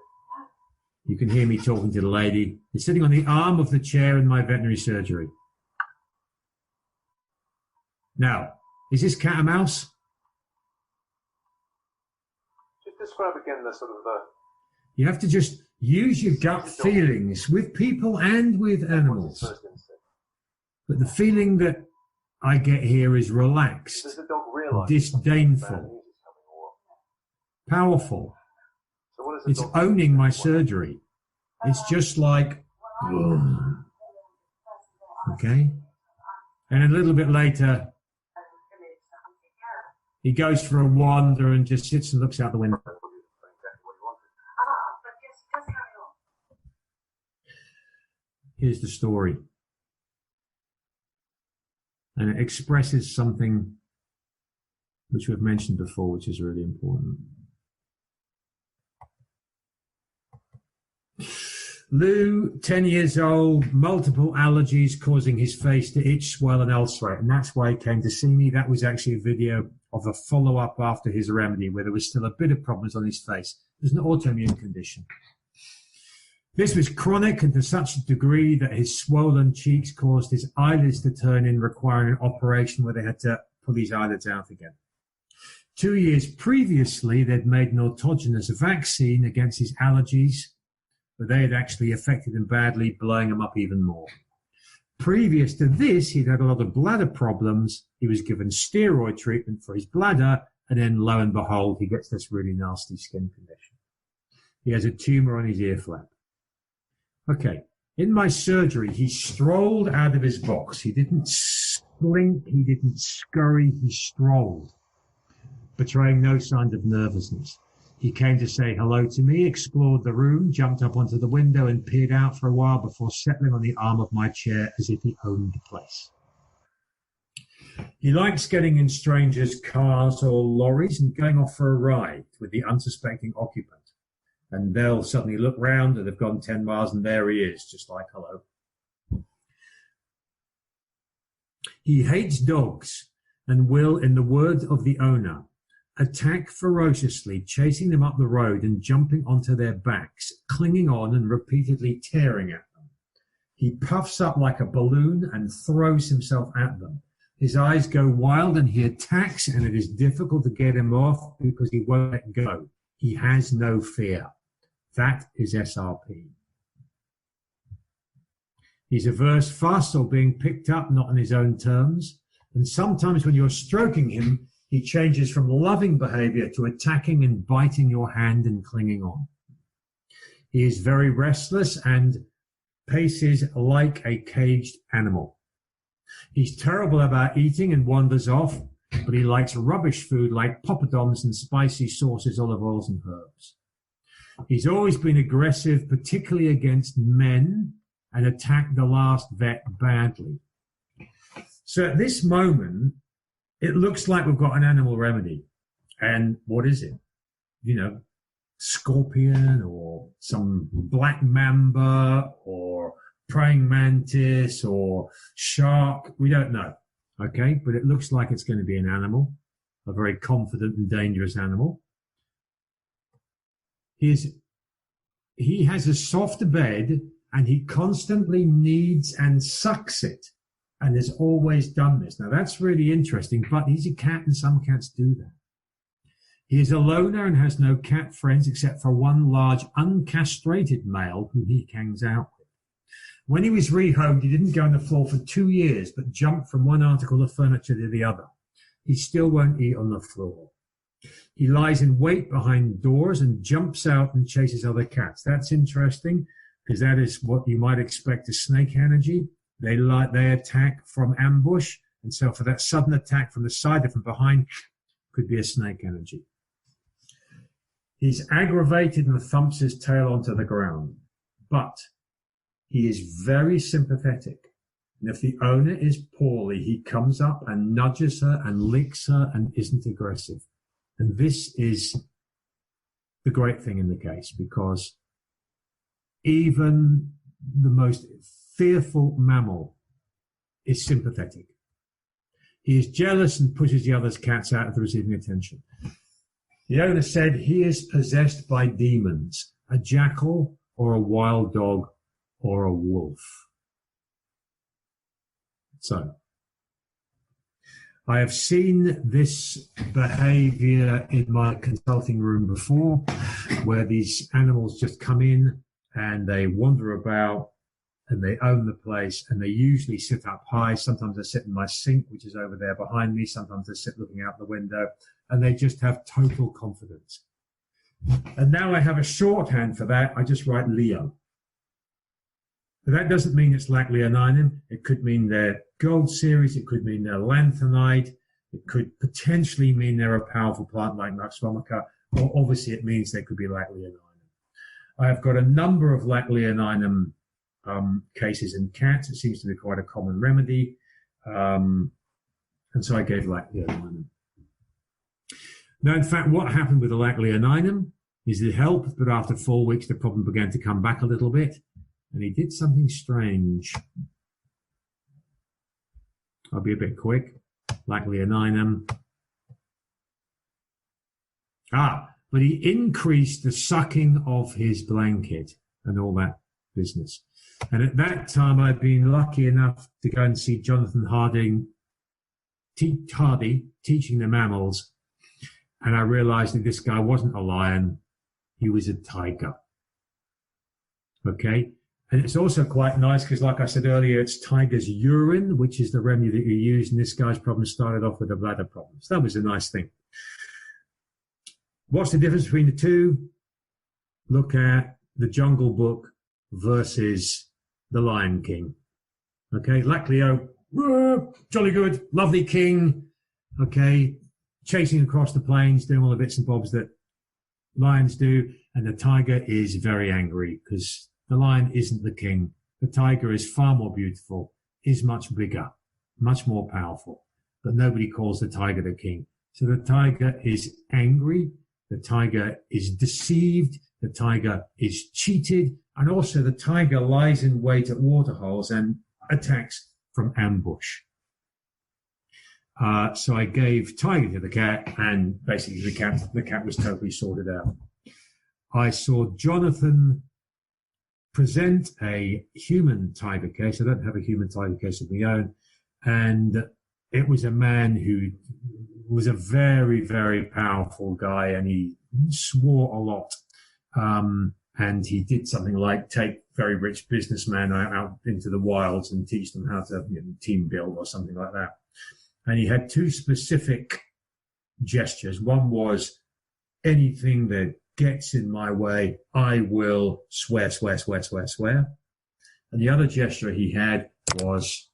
Speaker 2: You can hear me talking to the lady. It's sitting on the arm of the chair in my veterinary surgery. Now, is this cat a mouse?
Speaker 4: Just describe again the sort of the...
Speaker 2: You have to just use your gut feelings with people and with animals. But the feeling that I get here is relaxed,
Speaker 4: Does the dog realise
Speaker 2: disdainful, powerful.
Speaker 4: So what does the
Speaker 2: It's
Speaker 4: dog
Speaker 2: owning my surgery. It's just like, okay? And a little bit later, he goes for a wander and just sits and looks out the window. Here's the story. And it expresses something which we've mentioned before, which is really important. Lou, 10 years old, multiple allergies causing his face to itch, swell and ulcerate. And that's why he came to see me. That was actually a video of a follow-up after his remedy where there was still a bit of problems on his face. It was an autoimmune condition. This was chronic and to such a degree that his swollen cheeks caused his eyelids to turn in, requiring an operation where they had to pull his eyelids out again. 2 years previously, they'd made an autogenous vaccine against his allergies, but they had actually affected him badly, blowing him up even more. Previous to this, he'd had a lot of bladder problems. He was given steroid treatment for his bladder, and then lo and behold, he gets this really nasty skin condition. He has a tumor on his ear flap. Okay, in my surgery, he strolled out of his box. He didn't slink, he didn't scurry, he strolled, betraying no signs of nervousness. He came to say hello to me, explored the room, jumped up onto the window and peered out for a while before settling on the arm of my chair as if he owned the place. He likes getting in strangers' cars or lorries and going off for a ride with the unsuspecting occupant. And they'll suddenly look round and they've gone 10 miles and there he is, just like hello. He hates dogs and will, in the words of the owner, attack ferociously, chasing them up the road and jumping onto their backs, clinging on and repeatedly tearing at them. He puffs up like a balloon and throws himself at them. His eyes go wild and he attacks, and it is difficult to get him off because he won't let go. He has no fear. That is SRP. He's averse fuss or being picked up, not on his own terms. And sometimes when you're stroking him, he changes from loving behavior to attacking and biting your hand and clinging on. He is very restless and paces like a caged animal. He's terrible about eating and wanders off, but he likes rubbish food like poppadoms and spicy sauces, olive oils and herbs. He's always been aggressive, particularly against men, and attacked the last vet badly. So at this moment, it looks like we've got an animal remedy. And what is it? You know, scorpion or some black mamba or praying mantis or shark. We don't know. Okay. But it looks like it's going to be an animal, a very confident and dangerous animal. He has a soft bed and he constantly kneads and sucks it and has always done this. Now that's really interesting, but he's a cat and some cats do that. He is a loner and has no cat friends except for one large uncastrated male who he hangs out with. When he was rehomed, he didn't go on the floor for 2 years, but jumped from one article of furniture to the other. He still won't eat on the floor. He lies in wait behind doors and jumps out and chases other cats. That's interesting because that is what you might expect a snake energy. They attack from ambush. And so for that sudden attack from the side or from behind could be a snake energy. He's aggravated and thumps his tail onto the ground, but he is very sympathetic. And if the owner is poorly, he comes up and nudges her and licks her and isn't aggressive. And this is the great thing in the case, because even the most fearful mammal is sympathetic. He is jealous and pushes the other cats out of the receiving attention. The owner said he is possessed by demons, a jackal or a wild dog or a wolf. So, I have seen this behavior in my consulting room before, where these animals just come in and they wander about and they own the place, and they usually sit up high. Sometimes they sit in my sink, which is over there behind me. Sometimes they sit looking out the window, and they just have total confidence. And now I have a shorthand for that. I just write Leo. But that doesn't mean it's like Leoninum. It could mean they're Gold Series. It could mean they're Lanthanide. It could potentially mean they're a powerful plant like Nux vomica. Or obviously it means they could be like Leoninum. I've got a number of like Leoninum cases in cats. It seems to be quite a common remedy. And so I gave like Leoninum. Now, in fact, what happened with the lac leoninum is it helped, but after 4 weeks, the problem began to come back a little bit. And he did something strange. I'll be a bit quick. Lac leoninum. But he increased the sucking of his blanket and all that business. And at that time, I'd been lucky enough to go and see Jonathan Hardy teaching the mammals. And I realized that this guy wasn't a lion. He was a tiger. Okay. And it's also quite nice because, like I said earlier, it's tiger's urine, which is the remedy that you use. And this guy's problem started off with a bladder problem. So that was a nice thing. What's the difference between the two? Look at the Jungle Book versus the Lion King. Okay. Lac Leo, jolly good, lovely king. Okay. Chasing across the plains, doing all the bits and bobs that lions do. And the tiger is very angry because the lion isn't the king. The tiger is far more beautiful, is much bigger, much more powerful. But nobody calls the tiger the king. So the tiger is angry. The tiger is deceived. The tiger is cheated. And also the tiger lies in wait at waterholes and attacks from ambush. So I gave tiger to the cat, and basically the cat was totally sorted out. I saw Jonathan present a human tiger case. I don't have a human tiger case of my own. And it was a man who was a very, very powerful guy, and he swore a lot. And he did something like take very rich businessmen out into the wilds and teach them how to team build or something like that. And he had two specific gestures. One was anything that gets in my way, I will swear, swear, swear, swear, swear. And the other gesture he had was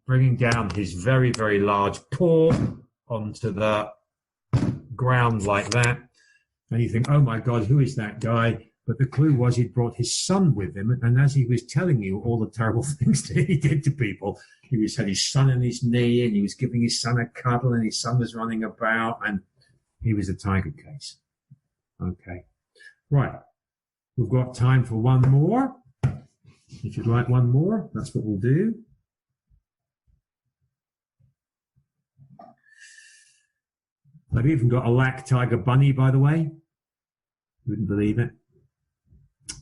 Speaker 2: bringing down his very, very large paw onto the ground like that. And you think, oh my God, who is that guy? But the clue was he'd brought his son with him. And as he was telling you all the terrible things that he did to people, he had his son on his knee and he was giving his son a cuddle and his son was running about and he was a tiger case. Okay. Right. We've got time for one more. If you'd like one more, that's what we'll do. I've even got a lac tiger bunny, by the way. You wouldn't believe it.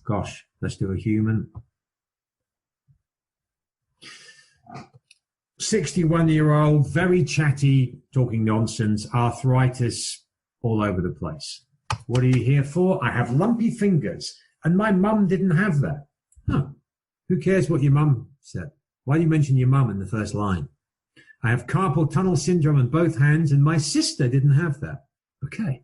Speaker 2: Gosh, let's do a human. 61-year-old, very chatty, talking nonsense, arthritis all over the place. What are you here for? I have lumpy fingers, and my mum didn't have that. Huh. Who cares what your mum said? Why do you mention your mum in the first line? I have carpal tunnel syndrome in both hands, and my sister didn't have that. Okay.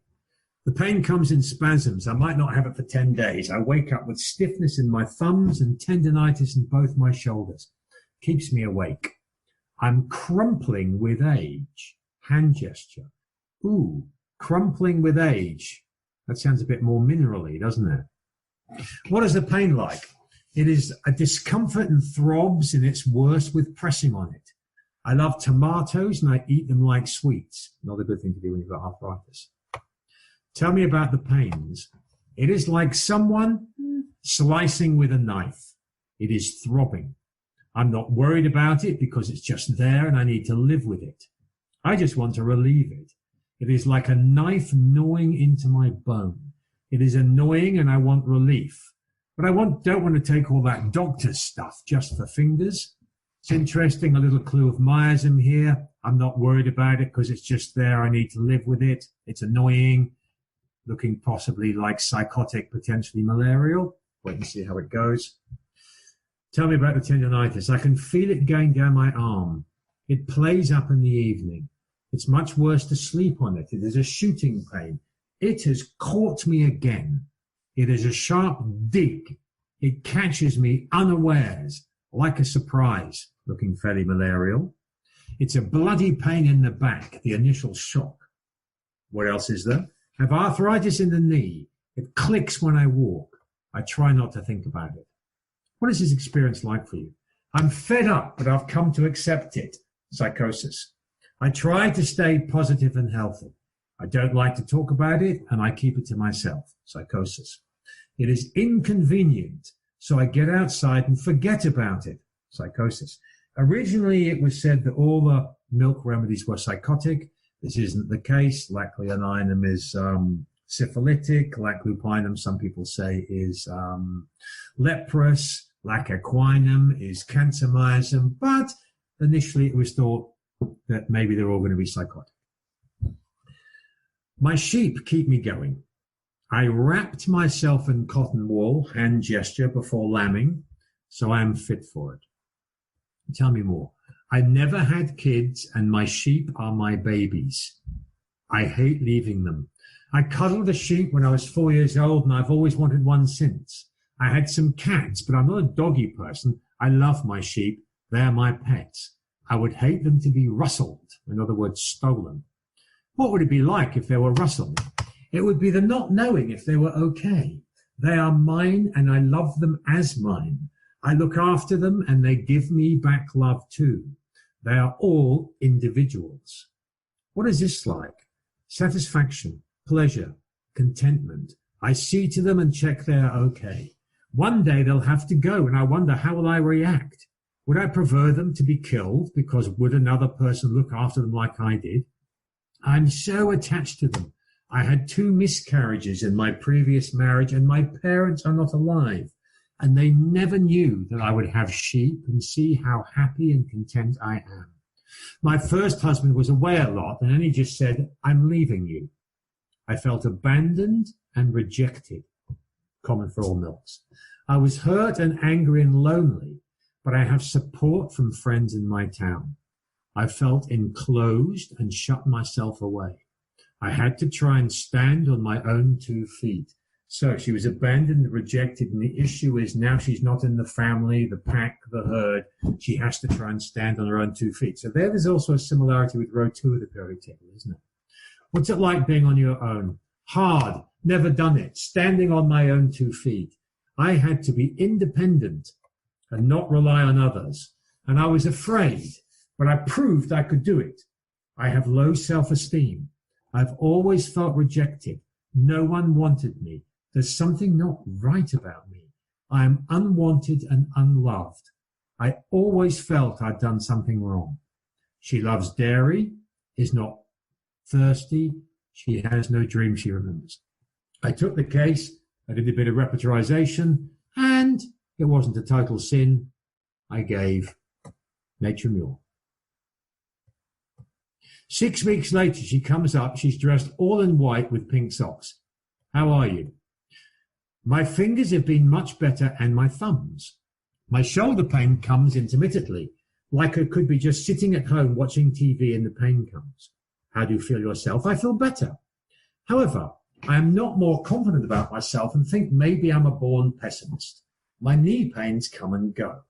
Speaker 2: The pain comes in spasms. I might not have it for 10 days. I wake up with stiffness in my thumbs and tendinitis in both my shoulders. Keeps me awake. I'm crumpling with age. Hand gesture. Ooh, crumpling with age. That sounds a bit more minerally, doesn't it? What is the pain like? It is a discomfort and throbs, and it's worse with pressing on it. I love tomatoes and I eat them like sweets. Not a good thing to do when you've got arthritis. Tell me about the pains. It is like someone slicing with a knife. It is throbbing. I'm not worried about it because it's just there and I need to live with it. I just want to relieve it. It is like a knife gnawing into my bone. It is annoying and I want relief. But I don't want to take all that doctor's stuff just for fingers. It's interesting, a little clue of miasm here. I'm not worried about it because it's just there. I need to live with it. It's annoying, looking possibly like psychotic, potentially malarial. Wait and see how it goes. Tell me about the tendinitis. I can feel it going down my arm. It plays up in the evening. It's much worse to sleep on it. It is a shooting pain. It has caught me again. It is a sharp dig. It catches me unawares, like a surprise, looking fairly malarial. It's a bloody pain in the back, the initial shock. What else is there? I have arthritis in the knee. It clicks when I walk. I try not to think about it. What is this experience like for you? I'm fed up, but I've come to accept it. Psychosis. I try to stay positive and healthy. I don't like to talk about it, and I keep it to myself. Psychosis. It is inconvenient, so I get outside and forget about it. Psychosis. Originally, it was said that all the milk remedies were psychotic. This isn't the case. Lac leoninum is syphilitic. Lac lupinum, some people say, is leprous. Lac equinum is cancer miasm. But initially, it was thought that maybe they're all going to be psychotic. My sheep keep me going. I wrapped myself in cotton wool, hand gesture, before lambing, so I am fit for it. Tell me more. I never had kids, and my sheep are my babies. I hate leaving them. I cuddled a sheep when I was 4 years old, and I've always wanted one since. I had some cats, but I'm not a doggy person. I love my sheep. They are my pets. I would hate them to be rustled, in other words, stolen. What would it be like if they were rustled? It would be the not knowing if they were okay. They are mine, and I love them as mine. I look after them, and they give me back love too. They are all individuals. What is this like? Satisfaction, pleasure, contentment. I see to them and check they are okay. One day they'll have to go, and I wonder how will I react? Would I prefer them to be killed, because would another person look after them like I did? I'm so attached to them. I had 2 miscarriages in my previous marriage, and my parents are not alive. And they never knew that I would have sheep, and see how happy and content I am. My first husband was away a lot, and then he just said, I'm leaving you. I felt abandoned and rejected. Common for all milks. I was hurt and angry and lonely, but I have support from friends in my town. I felt enclosed and shut myself away. I had to try and stand on my own 2 feet. So she was abandoned and rejected, and the issue is now she's not in the family, the pack, the herd. She has to try and stand on her own 2 feet. So there's also a similarity with row 2 of the periodic table, isn't it? What's it like being on your own? Hard, never done it, standing on my own 2 feet. I had to be independent and not rely on others. And I was afraid, but I proved I could do it. I have low self-esteem. I've always felt rejected. No one wanted me. There's something not right about me. I am unwanted and unloved. I always felt I'd done something wrong. She loves dairy, is not thirsty. She has no dream she remembers. I took the case. I did a bit of repertorization, and it wasn't a total sin. I gave Nature Mule. 6 weeks later, she comes up. She's dressed all in white with pink socks. How are you? My fingers have been much better, and my thumbs. My shoulder pain comes intermittently, like I could be just sitting at home watching TV and the pain comes. How do you feel yourself? I feel better. However, I am not more confident about myself and think maybe I'm a born pessimist. My knee pains come and go.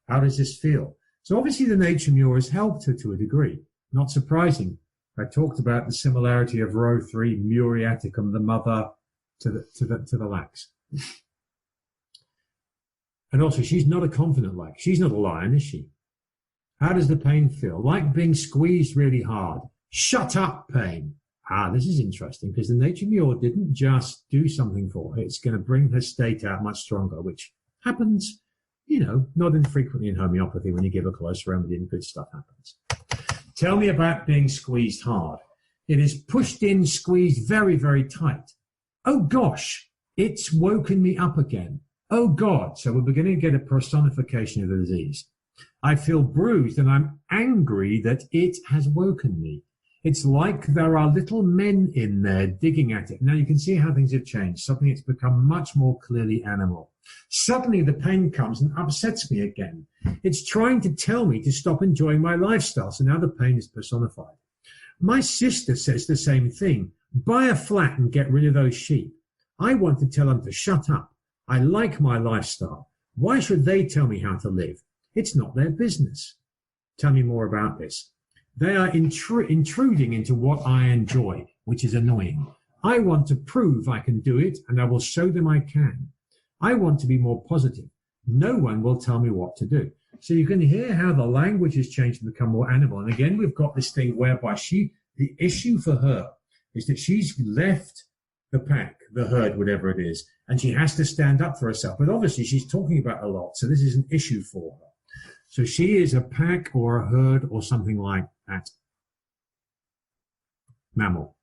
Speaker 2: How does this feel? So obviously the nature mule has helped her to a degree. Not surprising. I talked about the similarity of row 3, muriaticum, the mother, to the lax. And also, she's not a confident lax. She's not a lion, is she? How does the pain feel? Like being squeezed really hard. Shut up, pain. This is interesting because the nature mule didn't just do something for her. It's going to bring her state out much stronger, which happens, not infrequently in homeopathy. When you give a close remedy and good stuff happens. Tell me about being squeezed hard. It is pushed in, squeezed very, very tight. Oh, gosh, it's woken me up again. Oh, God. So we're beginning to get a personification of the disease. I feel bruised and I'm angry that it has woken me. It's like there are little men in there digging at it. Now you can see how things have changed. Suddenly it's become much more clearly animal. Suddenly the pain comes and upsets me again. It's trying to tell me to stop enjoying my lifestyle. So now the pain is personified. My sister says the same thing. Buy a flat and get rid of those sheep. I want to tell them to shut up. I like my lifestyle. Why should they tell me how to live? It's not their business. Tell me more about this. They are intruding into what I enjoy, which is annoying. I want to prove I can do it, and I will show them I can. I want to be more positive. No one will tell me what to do. So you can hear how the language has changed and become more animal. And again, we've got this thing whereby the issue for her is that she's left the pack, the herd, whatever it is, and she has to stand up for herself. But obviously she's talking about a lot, so this is an issue for her. So she is a pack or a herd or something like that. Mammal.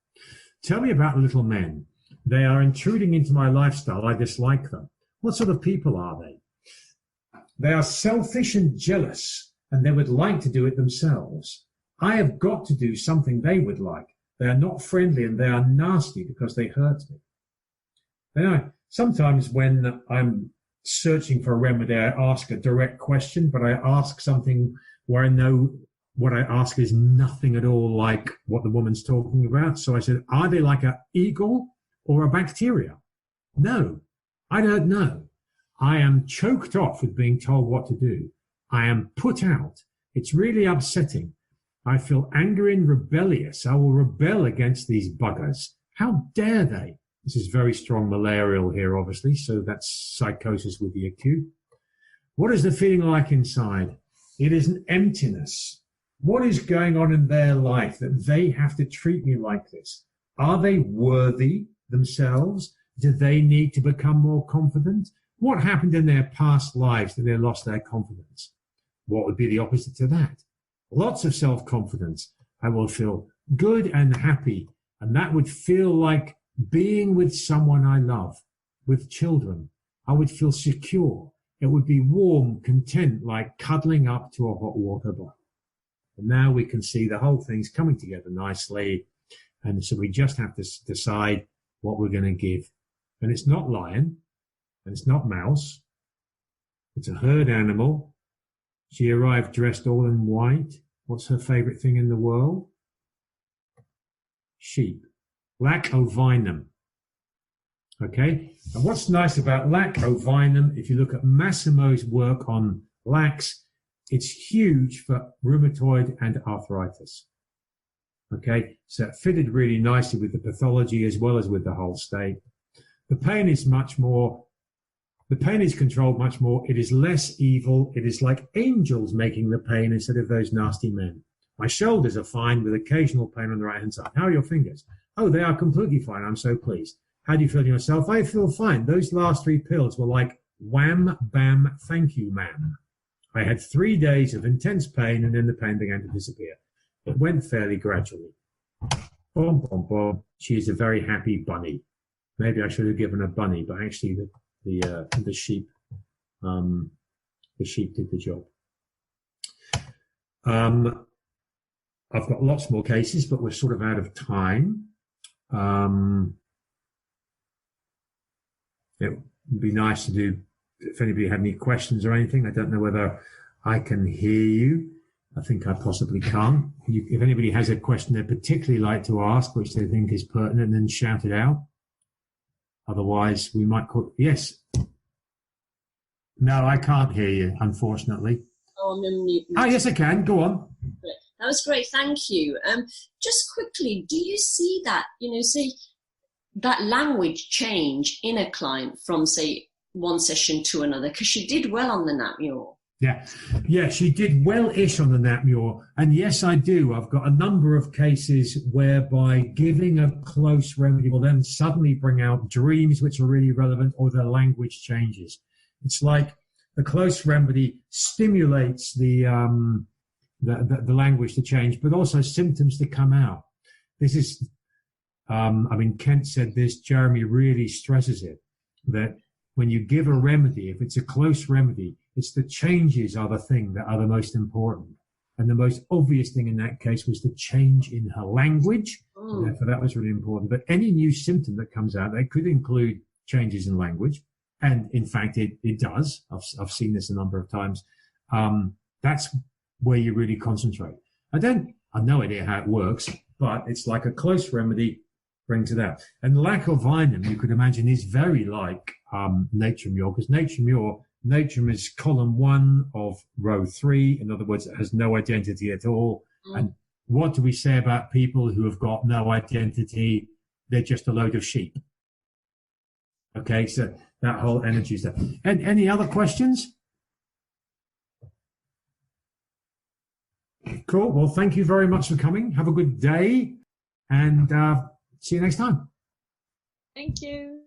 Speaker 2: Tell me about little men. They are intruding into my lifestyle. I dislike them. What sort of people are they? They are selfish and jealous, and they would like to do it themselves. I have got to do something they would like. They are not friendly and they are nasty because they hurt me. Sometimes when I'm searching for a remedy, I ask a direct question, but I ask something where I know what I ask is nothing at all like what the woman's talking about. So I said, are they like an eagle or a bacteria? No, I don't know. I am choked off with being told what to do. I am put out. It's really upsetting. I feel angry and rebellious. I will rebel against these buggers. How dare they? This is very strong malarial here, obviously, so that's psychosis with the acute. What is the feeling like inside? It is an emptiness. What is going on in their life that they have to treat me like this? Are they worthy themselves? Do they need to become more confident? What happened in their past lives that they lost their confidence? What would be the opposite to that? Lots of self-confidence. I will feel good and happy, and that would feel like being with someone I love, with children. I would feel secure. It would be warm, content, like cuddling up to a hot water bottle. And now we can see the whole thing's coming together nicely. And so we just have to decide what we're going to give. And it's not lion, and it's not mouse. It's a herd animal. She arrived dressed all in white. What's her favorite thing in the world? sheep. Lac ovinum. Okay, and what's nice about lac ovinum, if you look at Massimo's work on lacs, it's huge for rheumatoid and arthritis. Okay, so it fitted really nicely with the pathology as well as with the whole state. The pain is controlled much more. It is less evil. It is like angels making the pain instead of those nasty men. My shoulders are fine with occasional pain on the right hand side. How are your fingers? Oh, they are completely fine. I'm so pleased. How do you feel yourself? I feel fine. Those last 3 pills were like wham, bam, thank you, ma'am. I had 3 days of intense pain and then the pain began to disappear. It went fairly gradually. Boom, boom, boom. She is a very happy bunny. Maybe I should have given a bunny, but actually the sheep did the job. I've got lots more cases, but we're sort of out of time. It would be nice to do, if anybody had any questions or anything. I don't know whether I can hear you. I think I possibly can't. If anybody has a question they'd particularly like to ask, which they think is pertinent, then shout it out. Otherwise, we might call. Yes. No, I can't hear you, unfortunately.
Speaker 5: Oh, I'm in mute.
Speaker 2: Oh, yes, I can. Go on.
Speaker 5: That was great. Thank you. Just quickly, do you see that, say that language change in a client from, say, one session to another? Because she did well on the NAPMUR.
Speaker 2: Yeah, she did well-ish on the NAPMUR. And yes, I do. I've got a number of cases whereby giving a close remedy will then suddenly bring out dreams which are really relevant, or their language changes. It's like the close remedy stimulates the language to change, but also symptoms to come out. This is, Kent said this, Jeremy really stresses it, that when you give a remedy, if it's a close remedy, it's the changes are the thing that are the most important. And the most obvious thing in that case was the change in her language. Mm. Therefore, that was really important. But any new symptom that comes out, they could include changes in language. And in fact, it does. I've seen this a number of times. That's where you really concentrate. I've no idea how it works, but it's like a close remedy brings it out. And lac ovinum, you could imagine, is very like NatureMUR, because NatureMUR is column 1 of row 3. In other words, it has no identity at all. Mm. And what do we say about people who have got no identity? They're just a load of sheep. Okay, so that whole energy stuff. And any other questions? Cool. Well, thank you very much for coming. Have a good day, and see you next time.
Speaker 5: Thank you.